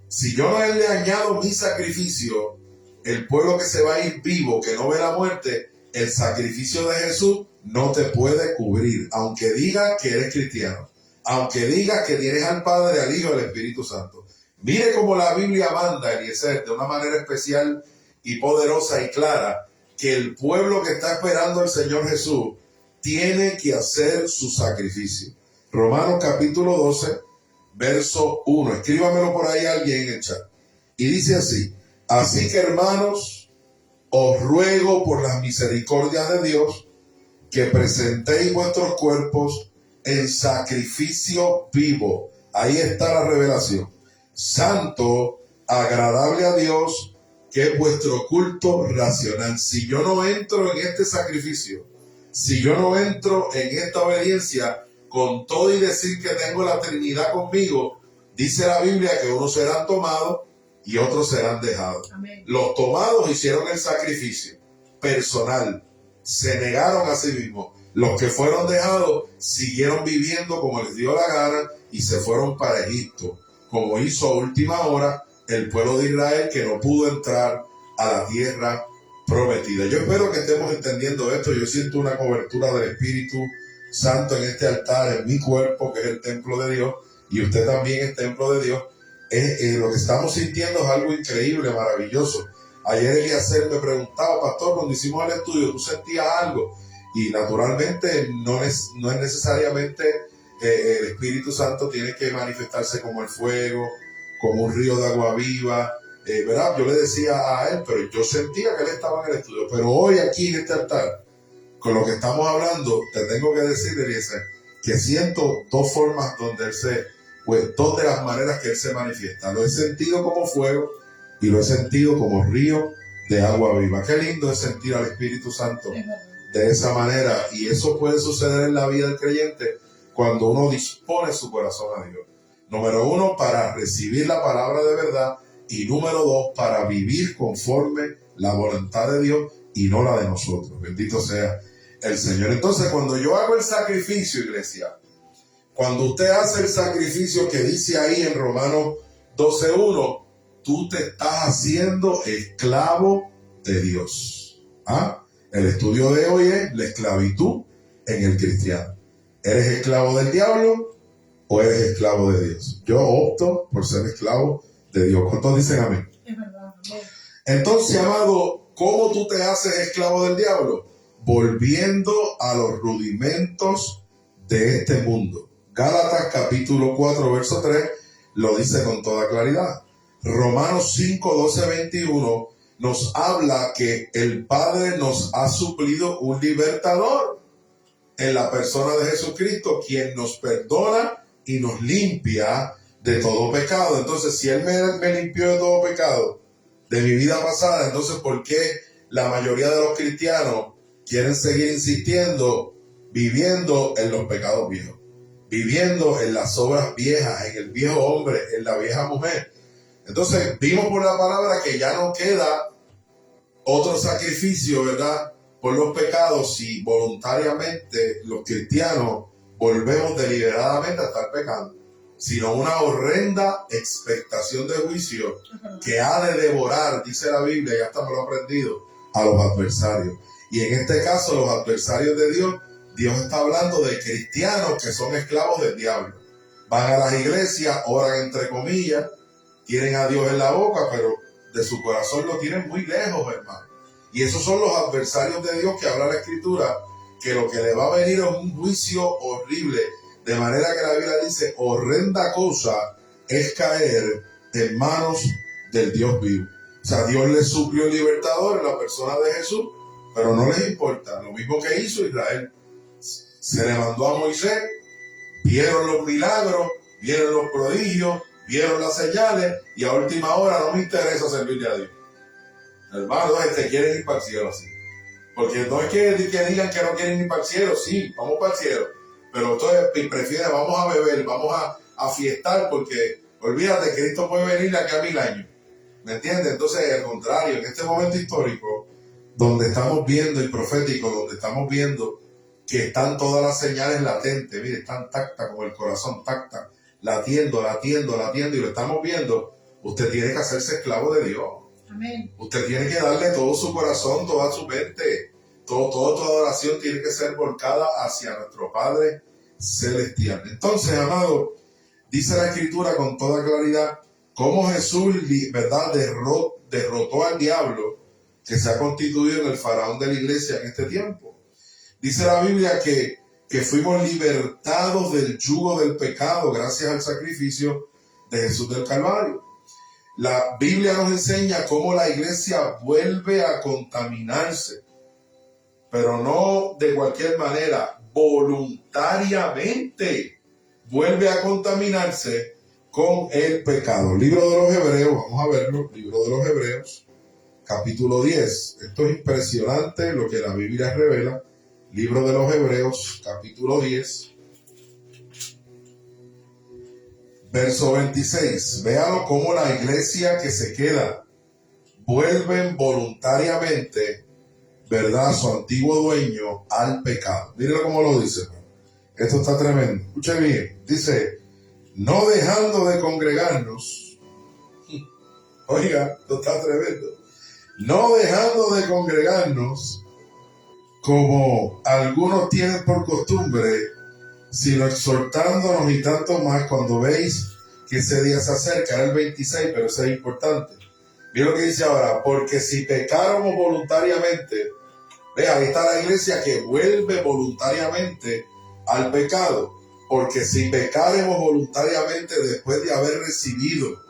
Si yo no le añado mi sacrificio, el pueblo que se va a ir vivo, que no ve la muerte, el sacrificio de Jesús no te puede cubrir, aunque diga que eres cristiano, aunque digas que tienes al Padre, al Hijo y al Espíritu Santo. Mire cómo la Biblia manda, Eliezer, de una manera especial y poderosa y clara, que el pueblo que está esperando al Señor Jesús tiene que hacer su sacrificio. Romanos capítulo 12, verso 1. Escríbamelo por ahí alguien en el chat. Y dice así: así que, hermanos, os ruego por las misericordias de Dios que presentéis vuestros cuerpos en sacrificio vivo. Ahí está la revelación. Santo, agradable a Dios, que es vuestro culto racional. Si yo no entro en este sacrificio, si yo no entro en esta obediencia, con todo y decir que tengo la Trinidad conmigo, dice la Biblia que unos serán tomados y otros serán dejados. Amén. Los tomados hicieron el sacrificio personal, se negaron a sí mismos. Los que fueron dejados siguieron viviendo como les dio la gana y se fueron para Egipto, como hizo a última hora el pueblo de Israel, que no pudo entrar a la tierra prometida. Yo espero que estemos entendiendo esto. Yo siento una cobertura del Espíritu Santo en este altar, en mi cuerpo, que es el templo de Dios, y usted también es templo de Dios. Lo que estamos sintiendo es algo increíble, maravilloso. Ayer Eliezer me preguntaba: pastor, cuando hicimos el estudio, ¿tú sentías algo? Y naturalmente no es necesariamente el Espíritu Santo tiene que manifestarse como el fuego, como un río de agua viva, ¿verdad? Yo le decía a él, pero yo sentía que él estaba en el estudio. Pero hoy aquí en este altar, con lo que estamos hablando, te tengo que decir, Eliezer, que siento dos formas donde él dos de las maneras que él se manifiesta. Lo he sentido como fuego y lo he sentido como río de agua viva. Qué lindo es sentir al Espíritu Santo de esa manera, y eso puede suceder en la vida del creyente cuando uno dispone su corazón a Dios. Número 1, para recibir la palabra de verdad, y número 2, para vivir conforme la voluntad de Dios y no la de nosotros. Bendito sea el Señor. Entonces, cuando yo hago el sacrificio, iglesia, cuando usted hace el sacrificio que dice ahí en Romanos 12:1, tú te estás haciendo esclavo de Dios. ¿Ah? El estudio de hoy es la esclavitud en el cristiano. ¿Eres esclavo del diablo o eres esclavo de Dios? Yo opto por ser esclavo de Dios. ¿Cuántos dicen amén? Es verdad. Entonces, amado, ¿Cómo tú te haces esclavo del diablo? Volviendo a los rudimentos de este mundo. Gálatas capítulo 4, verso 3 lo dice con toda claridad. Romanos 5, 12, 21 nos habla que el Padre nos ha suplido un libertador en la persona de Jesucristo, quien nos perdona y nos limpia de todo pecado. Entonces, si Él me limpió de todo pecado de mi vida pasada, entonces, ¿por qué la mayoría de los cristianos quieren seguir insistiendo, viviendo en los pecados viejos? Viviendo en las obras viejas, en el viejo hombre, en la vieja mujer. Entonces, vimos por la palabra que ya no queda otro sacrificio, ¿verdad?, por los pecados, si voluntariamente los cristianos volvemos deliberadamente a estar pecando, sino una horrenda expectación de juicio que ha de devorar, dice la Biblia, ya hasta me lo he aprendido, a los adversarios. Y en este caso, los adversarios de Dios, Dios está hablando de cristianos que son esclavos del diablo. Van a las iglesias, oran entre comillas, tienen a Dios en la boca, pero de su corazón lo tienen muy lejos, hermano. Y esos son los adversarios de Dios que habla la Escritura, que lo que le va a venir es un juicio horrible. De manera que la Biblia dice, horrenda cosa es caer en manos del Dios vivo. O sea, Dios les suplió un libertador en la persona de Jesús, pero no les importa. Lo mismo que hizo Israel. Se le mandó a Moisés, vieron los milagros, vieron los prodigios, vieron las señales, y a última hora no me interesa servirle a Dios. Hermano, quieren ir para el cielo así. Porque no es que digan que no quieren ir para el cielo, sí, vamos para el cielo. Pero entonces prefieren, vamos a beber, vamos a fiestar, porque olvídate, Cristo puede venir de aquí a 1000 años. ¿Me entiendes? Entonces, al contrario, en este momento histórico, donde estamos viendo el profético, donde estamos viendo que están todas las señales latentes, mire, están tacta como el corazón, tacta, latiendo, y lo estamos viendo, usted tiene que hacerse esclavo de Dios. Amén. Usted tiene que darle todo su corazón, toda su mente, toda tu adoración tiene que ser volcada hacia nuestro Padre Celestial. Entonces, amado, dice la Escritura con toda claridad cómo Jesús, ¿verdad?, derrotó al diablo que se ha constituido en el faraón de la iglesia en este tiempo. Dice la Biblia que fuimos libertados del yugo del pecado gracias al sacrificio de Jesús del Calvario. La Biblia nos enseña cómo la iglesia vuelve a contaminarse, pero no de cualquier manera, voluntariamente vuelve a contaminarse con el pecado. Libro de los Hebreos, vamos a verlo, libro de los Hebreos, capítulo 10. Esto es impresionante lo que la Biblia revela. Libro de los Hebreos, capítulo 10. Verso 26, véalo cómo la iglesia que se queda vuelven voluntariamente, ¿verdad?, a su antiguo dueño al pecado. Mírenlo cómo lo dice. Esto está tremendo. Escuchen bien. Dice, no dejando de congregarnos. Oiga, esto está tremendo. No dejando de congregarnos, como algunos tienen por costumbre, sino exhortándonos, y tanto más cuando veis que ese día se acerca. Era el 26, pero eso es importante. Mira lo que dice ahora, porque si pecáramos voluntariamente, vea, ahí está la iglesia que vuelve voluntariamente al pecado, porque si pecáremos voluntariamente después de haber recibido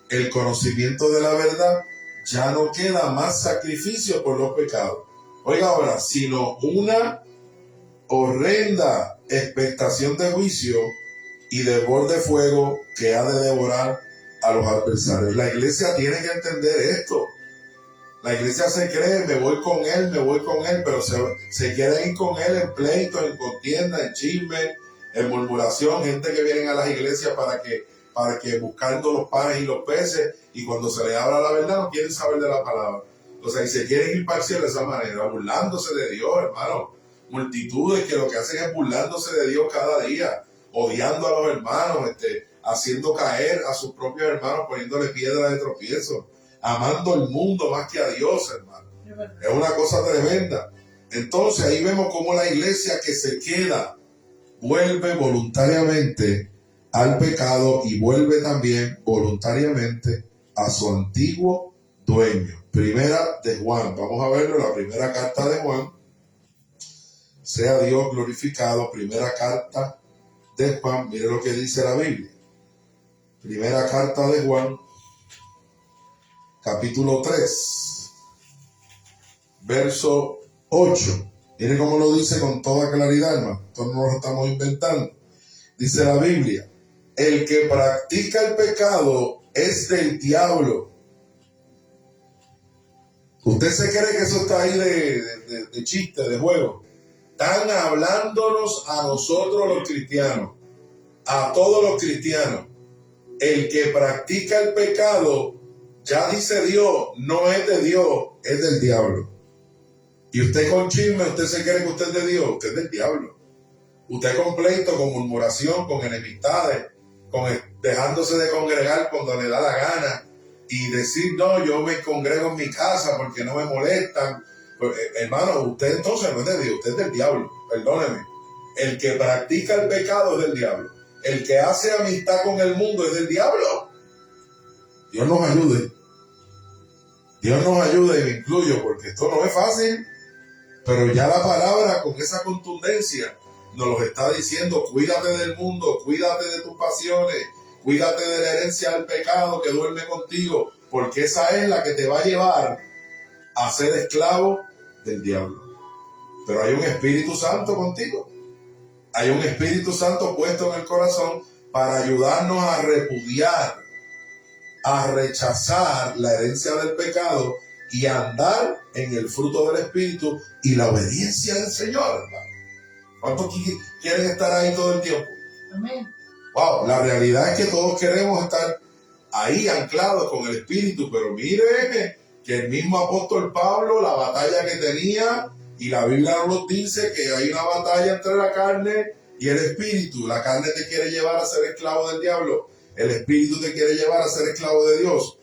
el conocimiento de la verdad, ya no queda más sacrificio por los pecados. Oiga ahora, sino una horrenda expectación de juicio y de borde de fuego que ha de devorar a los adversarios. La iglesia tiene que entender esto. La iglesia se cree, me voy con él, pero se quieren ir con él en pleito, en contienda, en chisme, en murmuración, gente que vienen a las iglesias para que buscando los panes y los peces, y cuando se les habla la verdad no quieren saber de la palabra. O sea, y se quieren ir para el cielo de esa manera, burlándose de Dios, hermano. Multitudes que lo que hacen es burlándose de Dios cada día, odiando a los hermanos, haciendo caer a sus propios hermanos, poniéndole piedras de tropiezo, amando el mundo más que a Dios, hermano. Es una cosa tremenda. Entonces ahí vemos cómo la iglesia que se queda vuelve voluntariamente al pecado y vuelve también voluntariamente a su antiguo dueño. Primera de Juan, vamos a verlo, la primera carta de Juan. Sea Dios glorificado, primera carta de Juan, mire lo que dice la Biblia. Primera carta de Juan, capítulo 3, verso 8. Mire cómo lo dice con toda claridad, hermano. Esto no lo estamos inventando. Dice la Biblia, el que practica el pecado es del diablo. ¿Usted se cree que eso está ahí de chiste, de juego? Están hablándonos a nosotros los cristianos, a todos los cristianos. El que practica el pecado, ya dice Dios, no es de Dios, es del diablo. Y usted con chisme, usted se cree que usted es de Dios, usted es del diablo. Usted con pleito, con murmuración, con enemistades, dejándose de congregar cuando le da la gana y decir, no, yo me congrego en mi casa porque no me molestan. Pues, hermano, usted entonces no es de Dios, usted es del diablo, perdóneme. El que practica el pecado es del diablo. El que hace amistad con el mundo es del diablo. Dios nos ayude. Dios nos ayude y me incluyo porque esto no es fácil. Pero ya la palabra con esa contundencia nos lo está diciendo. Cuídate del mundo, cuídate de tus pasiones, cuídate de la herencia del pecado que duerme contigo, porque esa es la que te va a llevar a ser esclavo del diablo. Pero hay un Espíritu Santo contigo. Hay un Espíritu Santo puesto en el corazón para ayudarnos a repudiar, a rechazar la herencia del pecado y a andar en el fruto del Espíritu y la obediencia del Señor, hermano. ¿Cuántos quieren estar ahí todo el tiempo? Amén. Wow, la realidad es que todos queremos estar ahí anclados con el Espíritu, pero mire que el mismo apóstol Pablo, la batalla que tenía, y la Biblia nos dice que hay una batalla entre la carne y el Espíritu. La carne te quiere llevar a ser esclavo del diablo, el Espíritu te quiere llevar a ser esclavo de Dios.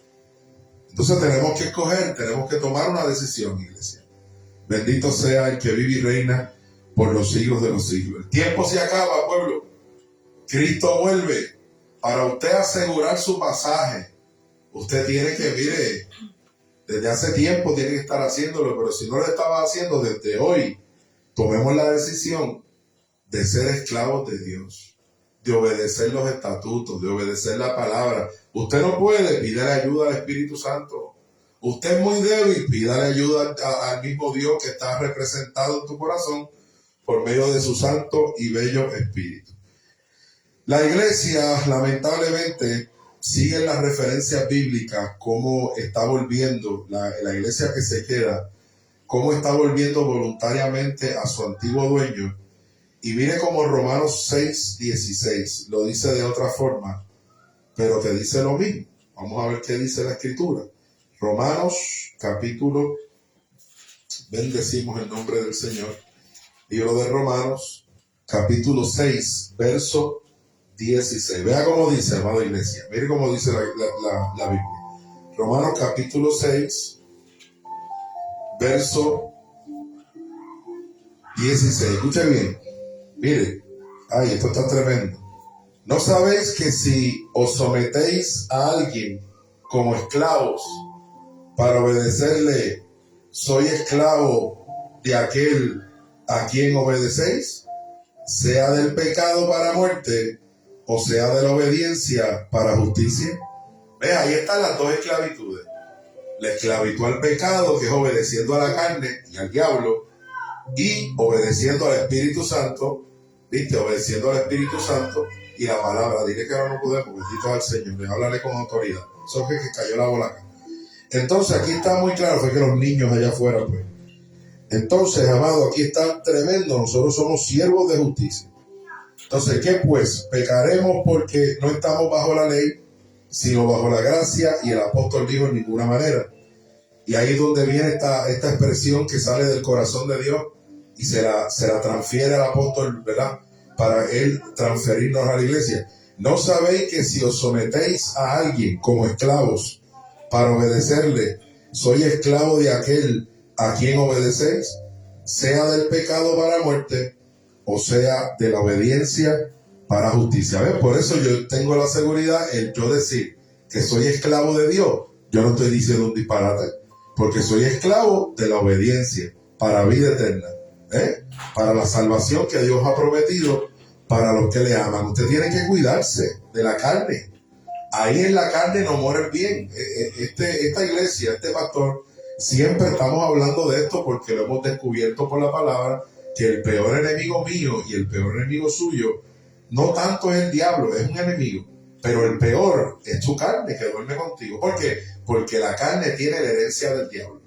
Entonces tenemos que escoger, tenemos que tomar una decisión, iglesia. Bendito sea el que vive y reina por los siglos de los siglos. El tiempo se acaba, pueblo. Cristo vuelve. Para usted asegurar su pasaje, usted tiene que, mire, desde hace tiempo tiene que estar haciéndolo, pero si no lo estaba haciendo desde hoy, tomemos la decisión de ser esclavos de Dios, de obedecer los estatutos, de obedecer la palabra. Usted no puede, pídale ayuda al Espíritu Santo. Usted es muy débil, pídale ayuda al mismo Dios que está representado en tu corazón por medio de su santo y bello Espíritu. La iglesia, lamentablemente, sigue en las referencias bíblicas cómo está volviendo, la iglesia que se queda, cómo está volviendo voluntariamente a su antiguo dueño. Y mire como Romanos 6:16 lo dice de otra forma, pero te dice lo mismo. Vamos a ver qué dice la Escritura. Romanos capítulo, bendecimos el nombre del Señor. Libro de Romanos, capítulo 6, verso 16. Vea cómo dice, amada iglesia. Mire cómo dice la Biblia. Romanos capítulo 6, verso 16. Escuche bien. Mire, ay, esto está tremendo. ¿No sabéis que si os sometéis a alguien como esclavos para obedecerle, soy esclavo de aquel a quien obedecéis? Sea del pecado para muerte o sea de la obediencia para justicia. Ve, ahí están las dos esclavitudes. La esclavitud al pecado, que es obedeciendo a la carne y al diablo, y obedeciendo al Espíritu Santo, ¿viste? Obedeciendo al Espíritu Santo y la palabra. Dile que ahora no podemos, bendito al Señor, háblale con autoridad. Eso es que cayó la bola acá. Entonces aquí está muy claro, fue que los niños allá afuera, pues. Entonces, amado, aquí está tremendo, nosotros somos siervos de justicia. Entonces, ¿qué pues? Pecaremos porque no estamos bajo la ley, sino bajo la gracia, y el apóstol dijo en ninguna manera. Y ahí es donde viene esta expresión que sale del corazón de Dios y se la transfiere al apóstol, ¿verdad? Para él transferirnos a la iglesia. ¿No sabéis que si os sometéis a alguien como esclavos para obedecerle, soy esclavo de aquel a quien obedecéis? Sea del pecado para muerte o sea de la obediencia para justicia. ¿Ves? Por eso yo tengo la seguridad, el yo decir que soy esclavo de Dios, Yo no estoy diciendo un disparate, porque soy esclavo de la obediencia para vida eterna, para la salvación que Dios ha prometido para los que le aman. Usted tiene que cuidarse de la carne. Ahí en la carne no muere el bien. Esta iglesia, este pastor, siempre estamos hablando de esto porque lo hemos descubierto por la palabra, que el peor enemigo mío y el peor enemigo suyo no tanto es el diablo, es un enemigo, pero el peor es tu carne que duerme contigo. ¿Por qué? Porque la carne tiene la herencia del diablo.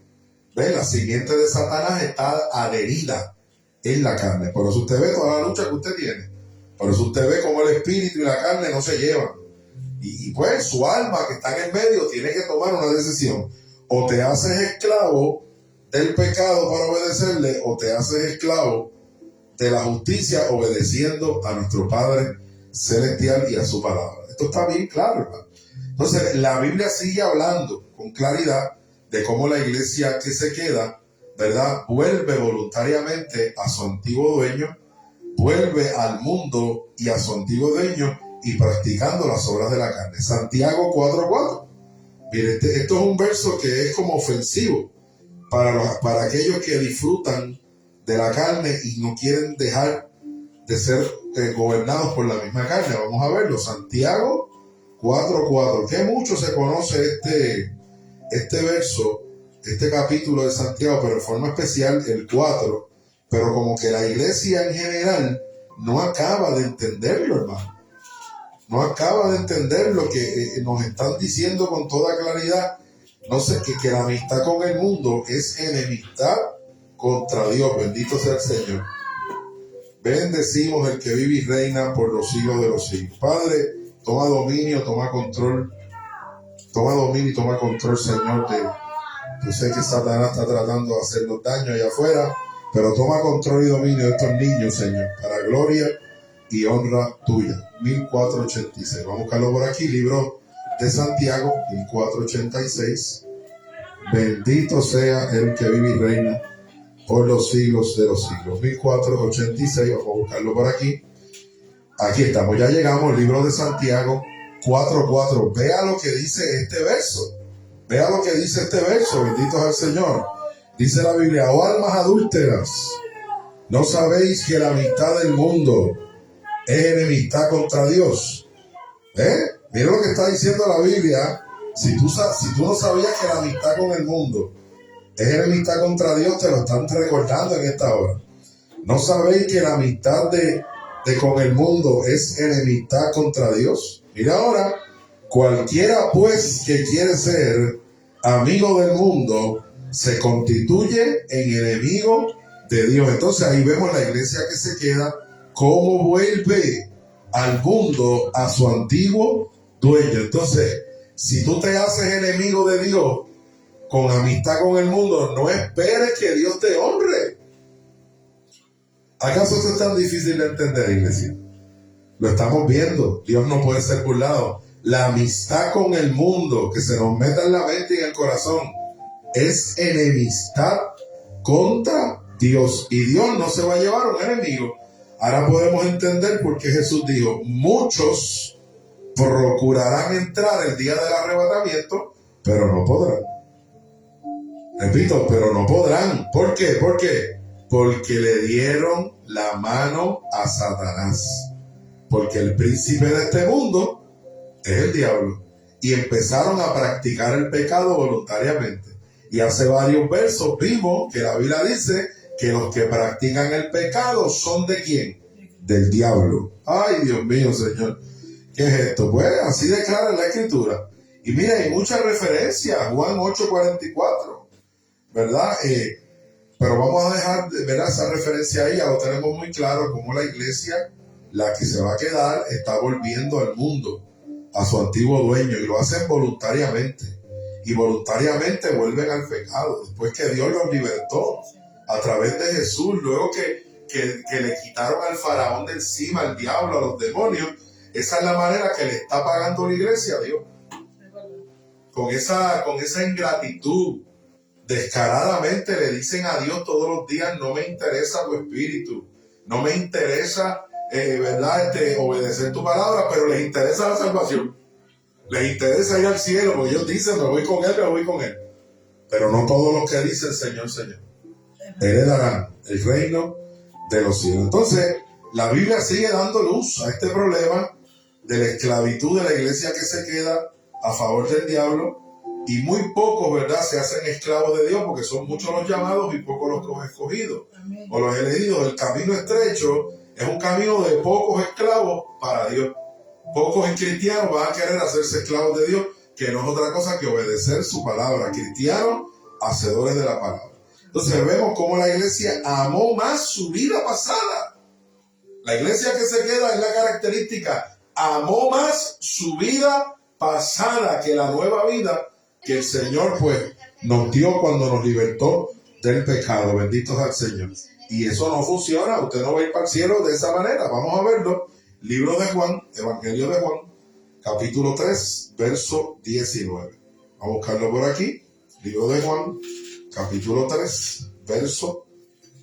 ¿Ves? La simiente de Satanás está adherida en la carne. Por eso usted ve toda la lucha que usted tiene. Por eso usted ve cómo el espíritu y la carne no se llevan. Y pues su alma que está en el medio tiene que tomar una decisión. O te haces esclavo del pecado para obedecerle, o te haces esclavo de la justicia obedeciendo a nuestro Padre Celestial y a su palabra. Esto está bien claro, hermano. Entonces, la Biblia sigue hablando con claridad de cómo la iglesia que se queda, ¿verdad?, vuelve voluntariamente a su antiguo dueño, vuelve al mundo y a su antiguo dueño y practicando las obras de la carne. Santiago 4:4. Mire, esto es un verso que es como ofensivo para aquellos que disfrutan de la carne y no quieren dejar de ser gobernados por la misma carne. Vamos a verlo. Santiago 4:4. Que mucho se conoce este verso, este capítulo de Santiago, pero en forma especial el 4. Pero como que la iglesia en general no acaba de entenderlo, hermano. No acaba de entender lo que nos están diciendo con toda claridad. No sé, que la amistad con el mundo es enemistad contra Dios. Bendito sea el Señor. Bendecimos el que vive y reina por los siglos de los siglos. Padre, toma dominio, toma control. Toma dominio y toma control, Señor. Yo sé que Satanás está tratando de hacernos daño allá afuera, pero toma control y dominio de estos niños, Señor, para gloria y honra tuya. 1486. Vamos a buscarlo por aquí, libro de Santiago, 1486. Bendito sea el que vive y reina por los siglos de los siglos. 1486, vamos a buscarlo por aquí. Aquí estamos, ya llegamos, libro de Santiago 4:4. Vea lo que dice este verso. Vea lo que dice este verso, bendito es el Señor. Dice la Biblia: oh almas adúlteras, ¿no sabéis que la amistad del mundo es enemistad contra Dios? Mira lo que está diciendo la Biblia. Si tú no sabías que la amistad con el mundo es enemistad contra Dios, te lo están recordando en esta hora. ¿No sabéis que la amistad de con el mundo es enemistad contra Dios? Mira ahora, cualquiera pues que quiere ser amigo del mundo se constituye en enemigo de Dios. Entonces ahí vemos la iglesia que se queda, cómo vuelve al mundo a su antiguo dueño. Entonces, si tú te haces enemigo de Dios con amistad con el mundo, no esperes que Dios te honre. ¿Acaso esto es tan difícil de entender, iglesia? Lo estamos viendo. Dios no puede ser burlado. La amistad con el mundo que se nos meta en la mente y en el corazón es enemistad contra Dios. Y Dios no se va a llevar un enemigo. Ahora podemos entender por qué Jesús dijo: muchos procurarán entrar el día del arrebatamiento, pero no podrán. Repito, pero no podrán. ¿Por qué? ¿Por qué? Porque le dieron la mano a Satanás. Porque el príncipe de este mundo es el diablo. Y empezaron a practicar el pecado voluntariamente. Y hace varios versos vimos que la Biblia dice que los que practican el pecado son ¿de quién? Del diablo. Ay, Dios mío, Señor. ¿Qué es esto? Pues así declara la Escritura. Y mira, hay muchas referencias. Juan 8:44. ¿Verdad? Pero vamos a dejar de ver esa referencia ahí. Ya lo tenemos muy claro cómo la iglesia, la que se va a quedar, está volviendo al mundo, a su antiguo dueño, y lo hacen voluntariamente. Y voluntariamente vuelven al pecado. Después que Dios los libertó a través de Jesús, luego que le quitaron al faraón de encima, al diablo, a los demonios, esa es la manera que le está pagando la iglesia a Dios. Con esa ingratitud, descaradamente le dicen a Dios todos los días: no me interesa tu espíritu, no me interesa, ¿verdad? Obedecer tu palabra, pero les interesa la salvación. Les interesa ir al cielo, porque ellos dicen, me voy con él. Pero no todos los que dicen Señor, Señor heredarán el reino de los cielos. Entonces, la Biblia sigue dando luz a este problema de la esclavitud de la iglesia que se queda a favor del diablo, y muy pocos, ¿verdad?, se hacen esclavos de Dios, porque son muchos los llamados y pocos los escogidos. Amén. O los elegidos. El camino estrecho es un camino de pocos esclavos para Dios. Pocos cristianos van a querer hacerse esclavos de Dios, que no es otra cosa que obedecer su palabra. Cristianos, hacedores de la palabra. Entonces vemos cómo la iglesia amó más su vida pasada. La iglesia que se queda es la característica: amó más su vida pasada que la nueva vida que el Señor pues nos dio cuando nos libertó del pecado. Benditos al Señor. Y eso no funciona. Usted no va a ir para el cielo de esa manera. Vamos a verlo. Libro de Juan, Evangelio de Juan, capítulo 3, verso 19. Vamos a buscarlo por aquí. Libro de Juan, capítulo 3, verso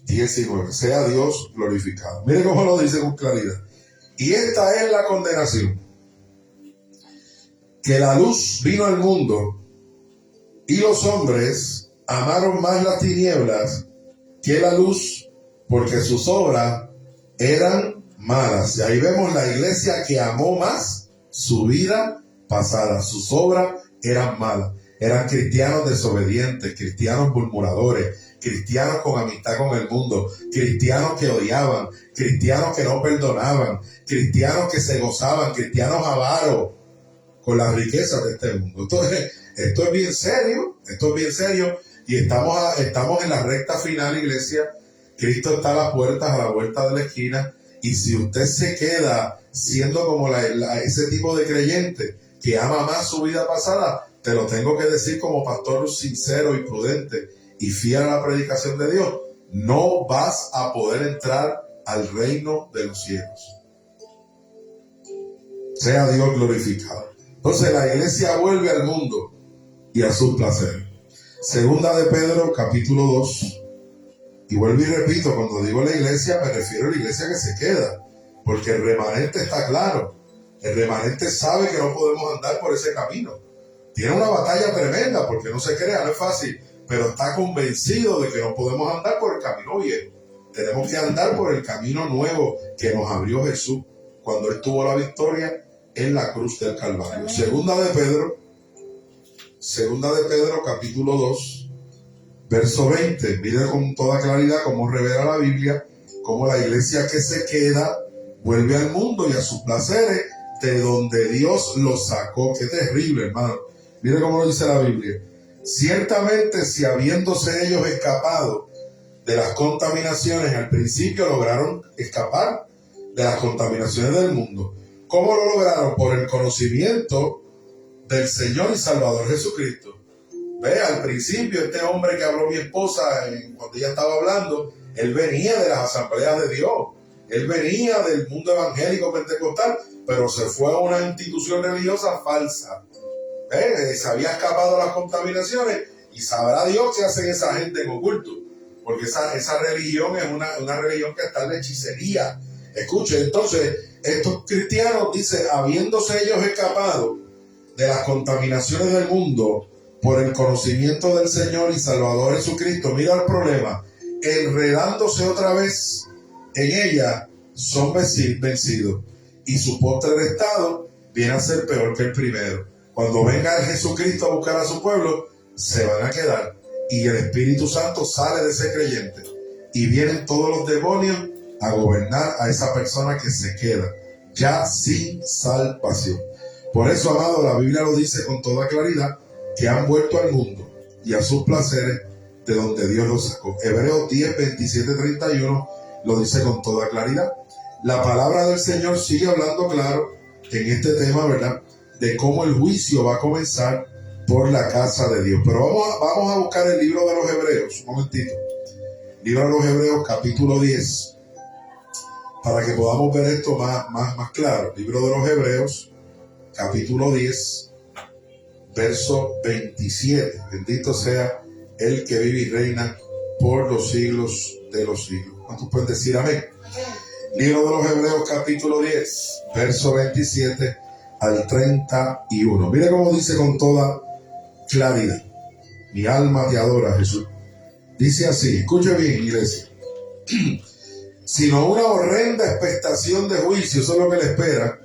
19. Sea Dios glorificado. Mire cómo lo dice con claridad. Y esta es la condenación: que la luz vino al mundo, y los hombres amaron más las tinieblas que la luz, porque sus obras eran malas. Y ahí vemos la iglesia que amó más su vida pasada. Sus obras eran malas. Eran cristianos desobedientes, cristianos murmuradores, cristianos con amistad con el mundo, cristianos que odiaban, cristianos que no perdonaban, cristianos que se gozaban, cristianos avaros con las riquezas de este mundo. Entonces, esto es bien serio, y estamos en la recta final, iglesia. Cristo está a las puertas, a la vuelta de la esquina, y si usted se queda siendo como ese tipo de creyente que ama más su vida pasada, te lo tengo que decir como pastor sincero y prudente y fiel a la predicación de Dios: no vas a poder entrar al reino de los cielos. Sea Dios glorificado. Entonces la iglesia vuelve al mundo y a sus placeres. Segunda de Pedro, capítulo 2. Y vuelvo y repito, cuando digo la iglesia, me refiero a la iglesia que se queda, porque el remanente está claro. El remanente sabe que no podemos andar por ese camino. Tiene una batalla tremenda, porque no se crea, no es fácil, pero está convencido de que no podemos andar por el camino viejo. Tenemos que andar por el camino nuevo que nos abrió Jesús cuando Él tuvo la victoria en la cruz del Calvario. Segunda de Pedro, capítulo 2, verso 20. Mire con toda claridad cómo revela la Biblia, cómo la iglesia que se queda vuelve al mundo y a sus placeres, de donde Dios los sacó. Qué terrible, hermano. Mire cómo lo dice la Biblia. Ciertamente, si habiéndose ellos escapado de las contaminaciones, al principio lograron escapar de las contaminaciones del mundo. ¿Cómo lo lograron? Por el conocimiento del Señor y Salvador Jesucristo. Ve, al principio este hombre que habló mi esposa cuando ella estaba hablando, él venía de las asambleas de Dios. Él venía del mundo evangélico pentecostal, pero se fue a una institución religiosa falsa. Se había escapado de las contaminaciones, y sabrá Dios qué hacen esa gente en oculto, porque esa religión es una religión que está en la hechicería. Escuche, entonces, estos cristianos, dice, habiéndose ellos escapado de las contaminaciones del mundo por el conocimiento del Señor y Salvador Jesucristo, mira el problema: enredándose otra vez en ella, son vencidos, y su postre estado viene a ser peor que el primero. Cuando venga el Jesucristo a buscar a su pueblo, se van a quedar, y el Espíritu Santo sale de ese creyente, y vienen todos los demonios a gobernar a esa persona que se queda, ya sin salvación. Por eso, amado, la Biblia lo dice con toda claridad, que han vuelto al mundo y a sus placeres, de donde Dios los sacó. Hebreos 10, 27, 31 lo dice con toda claridad. La palabra del Señor sigue hablando claro en este tema, ¿verdad?, de cómo el juicio va a comenzar por la casa de Dios. Pero vamos a buscar el libro de los Hebreos, un momentito. Libro de los Hebreos, capítulo 10, para que podamos ver esto más claro. Libro de los Hebreos, capítulo 10, verso 27. Bendito sea el que vive y reina por los siglos de los siglos. ¿Cuántos pueden decir amén? Libro de los Hebreos, capítulo 10, verso 27. al 31. Mire cómo dice con toda claridad. Mi alma te adora, Jesús. Dice así, escuche bien, iglesia. Sino una horrenda expectación de juicio, eso es lo que le espera.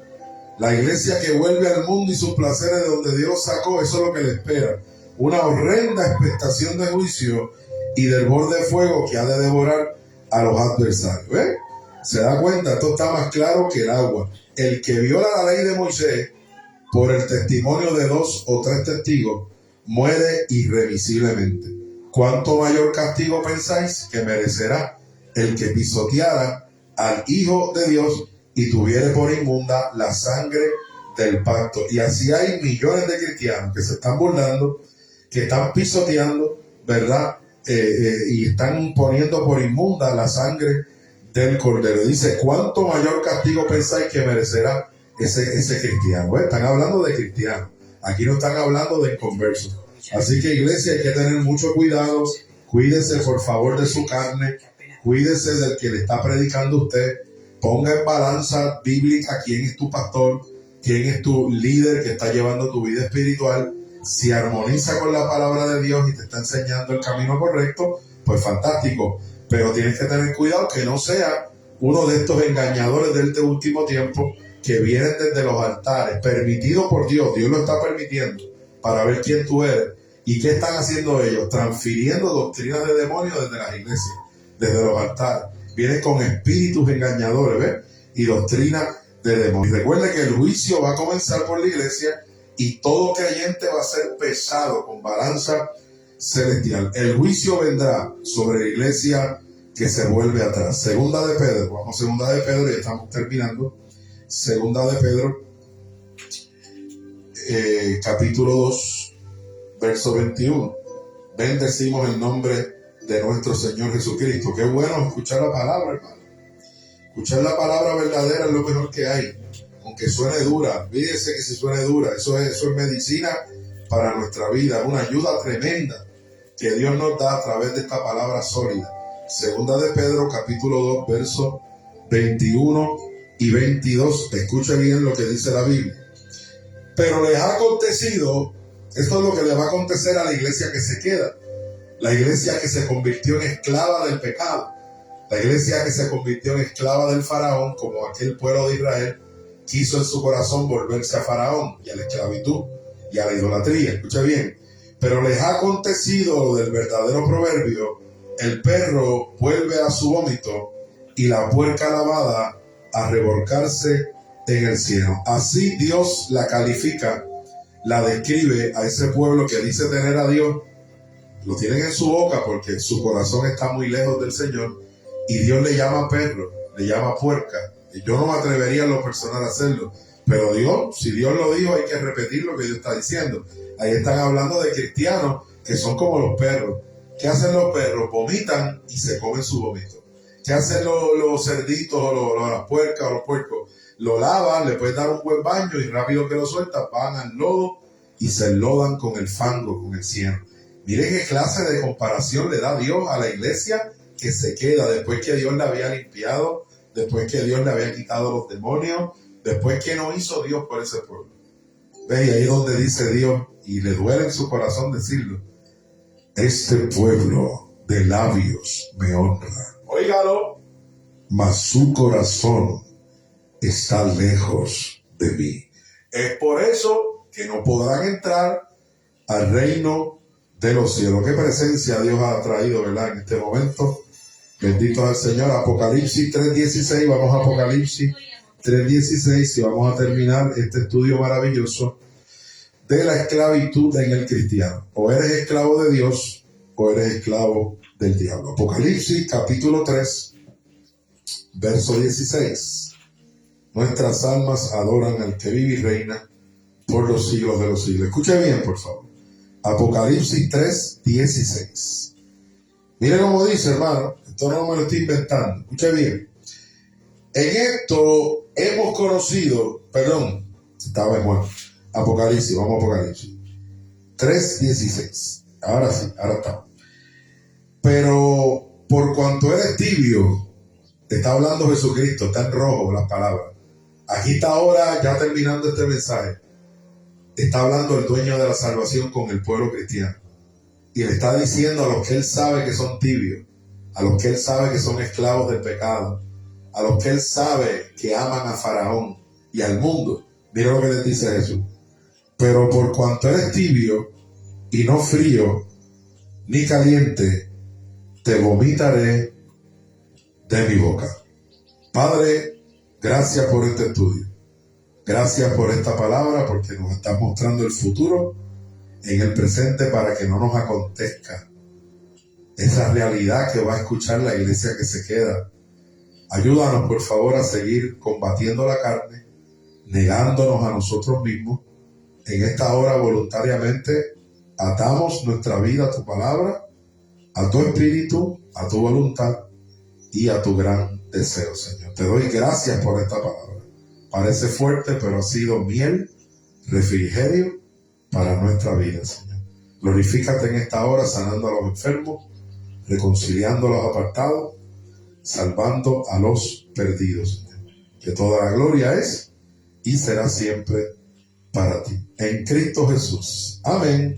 La iglesia que vuelve al mundo y sus placeres de donde Dios sacó, eso es lo que le espera. Una horrenda expectación de juicio y del borde de fuego que ha de devorar a los adversarios. ¿Ve? ¿Se da cuenta? Esto está más claro que el agua. El que viola la ley de Moisés por el testimonio de 2 o 3 testigos muere irremisiblemente. ¿Cuánto mayor castigo pensáis que merecerá el que pisoteara al Hijo de Dios y tuviere por inmunda la sangre del pacto? Y así hay millones de cristianos que se están burlando, que están pisoteando, ¿verdad? Y están poniendo por inmunda la sangre del Cordero. Dice, ¿cuánto mayor castigo pensáis que merecerá ese cristiano? Están hablando de cristianos. Aquí no están hablando de inconversos. Así que, iglesia, hay que tener mucho cuidado. Cuídese, por favor, de su carne. Cuídese del que le está predicando usted. Ponga en balanza bíblica quién es tu pastor, quién es tu líder que está llevando tu vida espiritual. Si armoniza con la palabra de Dios y te está enseñando el camino correcto, pues fantástico. Pero tienes que tener cuidado que no sea uno de estos engañadores de este último tiempo que vienen desde los altares, permitido por Dios. Dios lo está permitiendo para ver quién tú eres. ¿Y qué están haciendo ellos? Transfiriendo doctrinas de demonios desde las iglesias, desde los altares. Vienen con espíritus engañadores, ¿ves? Y doctrina de demonios. Recuerde que el juicio va a comenzar por la iglesia y todo creyente va a ser pesado con balanza celestial. El juicio vendrá sobre la iglesia que se vuelve atrás. Segunda de Pedro, vamos a Segunda de Pedro, ya estamos terminando. Segunda de Pedro, capítulo 2, verso 21. Bendecimos el nombre de nuestro Señor Jesucristo. Qué bueno escuchar la palabra, hermano. Escuchar la palabra verdadera es lo mejor que hay. Aunque suene dura, fíjese que si suene dura, eso es medicina para nuestra vida, una ayuda tremenda que Dios nos da a través de esta palabra sólida. Segunda de Pedro, capítulo 2, versos 21 y 22. Escuche bien lo que dice la Biblia. Pero les ha acontecido, esto es lo que le va a acontecer a la iglesia que se queda. La iglesia que se convirtió en esclava del pecado. La iglesia que se convirtió en esclava del faraón, como aquel pueblo de Israel quiso en su corazón volverse a faraón y a la esclavitud y a la idolatría. Escucha bien. Pero les ha acontecido lo del verdadero proverbio: el perro vuelve a su vómito y la puerca lavada a revolcarse en el cielo. Así Dios la califica, la describe a ese pueblo que dice tener a Dios. Lo tienen en su boca porque su corazón está muy lejos del Señor, y Dios le llama perro, le llama puerca. Y yo no me atrevería en lo personal a hacerlo, pero Dios, si Dios lo dijo, hay que repetir lo que Dios está diciendo. Ahí están hablando de cristianos que son como los perros. ¿Qué hacen los perros? Vomitan y se comen su vómito. ¿Qué hacen los cerditos o las puercas o los puercos? Lo lavan, le puedes dar un buen baño y rápido que lo sueltan, van al lodo y se enlodan con el fango, con el cieno. Mire qué clase de comparación le da Dios a la iglesia que se queda después que Dios la había limpiado, después que Dios le había quitado los demonios, después que no hizo Dios por ese pueblo. ¿Ves? Y ahí es donde dice Dios, y le duele en su corazón decirlo: este pueblo de labios me honra. Óigalo. Mas su corazón está lejos de mí. Es por eso que no podrán entrar al reino de los cielos. Qué presencia Dios ha traído, ¿verdad? En este momento. Bendito es el Señor. Apocalipsis 3:16. Vamos a Apocalipsis 3:16 y vamos a terminar este estudio maravilloso de la esclavitud en el cristiano. O eres esclavo de Dios o eres esclavo del diablo. Apocalipsis capítulo 3, verso 16. Nuestras almas adoran al que vive y reina por los siglos de los siglos. Escuche bien, por favor. Apocalipsis 3:16. Mire cómo dice, hermano. Esto no me lo estoy inventando. Escuche bien. En esto hemos conocido, estaba en bueno. Apocalipsis, vamos a Apocalipsis 3:16. Ahora sí, ahora está. Pero por cuanto eres tibio, está hablando Jesucristo, está en rojo las palabras. Aquí está ahora, ya terminando este mensaje, está hablando el dueño de la salvación con el pueblo cristiano. Y le está diciendo a los que él sabe que son tibios, a los que él sabe que son esclavos del pecado, a los que él sabe que aman a Faraón y al mundo. Mira lo que les dice Jesús. Pero por cuanto eres tibio y no frío ni caliente, te vomitaré de mi boca. Padre, gracias por este estudio. Gracias por esta palabra, porque nos está mostrando el futuro en el presente para que no nos acontezca esa realidad que va a escuchar la iglesia que se queda. Ayúdanos, por favor, a seguir combatiendo la carne, negándonos a nosotros mismos. En esta hora, voluntariamente, atamos nuestra vida a tu palabra, a tu espíritu, a tu voluntad y a tu gran deseo, Señor. Te doy gracias por esta palabra. Parece fuerte, pero ha sido miel, refrigerio para nuestra vida, Señor. Glorifícate en esta hora, sanando a los enfermos, reconciliando a los apartados, salvando a los perdidos, Señor. Que toda la gloria es y será siempre para ti. En Cristo Jesús. Amén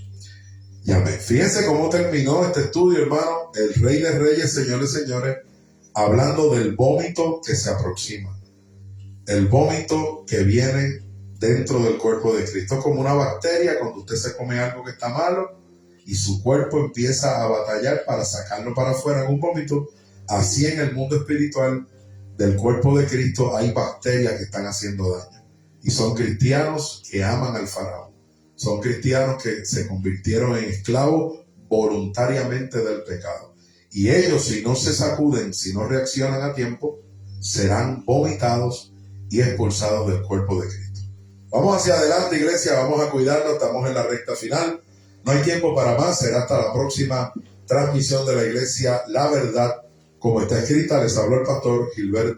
y amén. Fíjense cómo terminó este estudio, hermano. El Rey de Reyes, señores y señores, hablando del vómito que se aproxima. El vómito que viene dentro del cuerpo de Cristo. Es como una bacteria cuando usted se come algo que está malo y su cuerpo empieza a batallar para sacarlo para afuera en un vómito. Así en el mundo espiritual del cuerpo de Cristo hay bacterias que están haciendo daño. Y son cristianos que aman al faraón. Son cristianos que se convirtieron en esclavos voluntariamente del pecado. Y ellos, si no se sacuden, si no reaccionan a tiempo, serán vomitados y expulsados del cuerpo de Cristo. Vamos hacia adelante, iglesia, vamos a cuidarnos, estamos en la recta final. No hay tiempo para más, será hasta la próxima transmisión de la iglesia La Verdad, como está escrita. Les habló el pastor Gilberto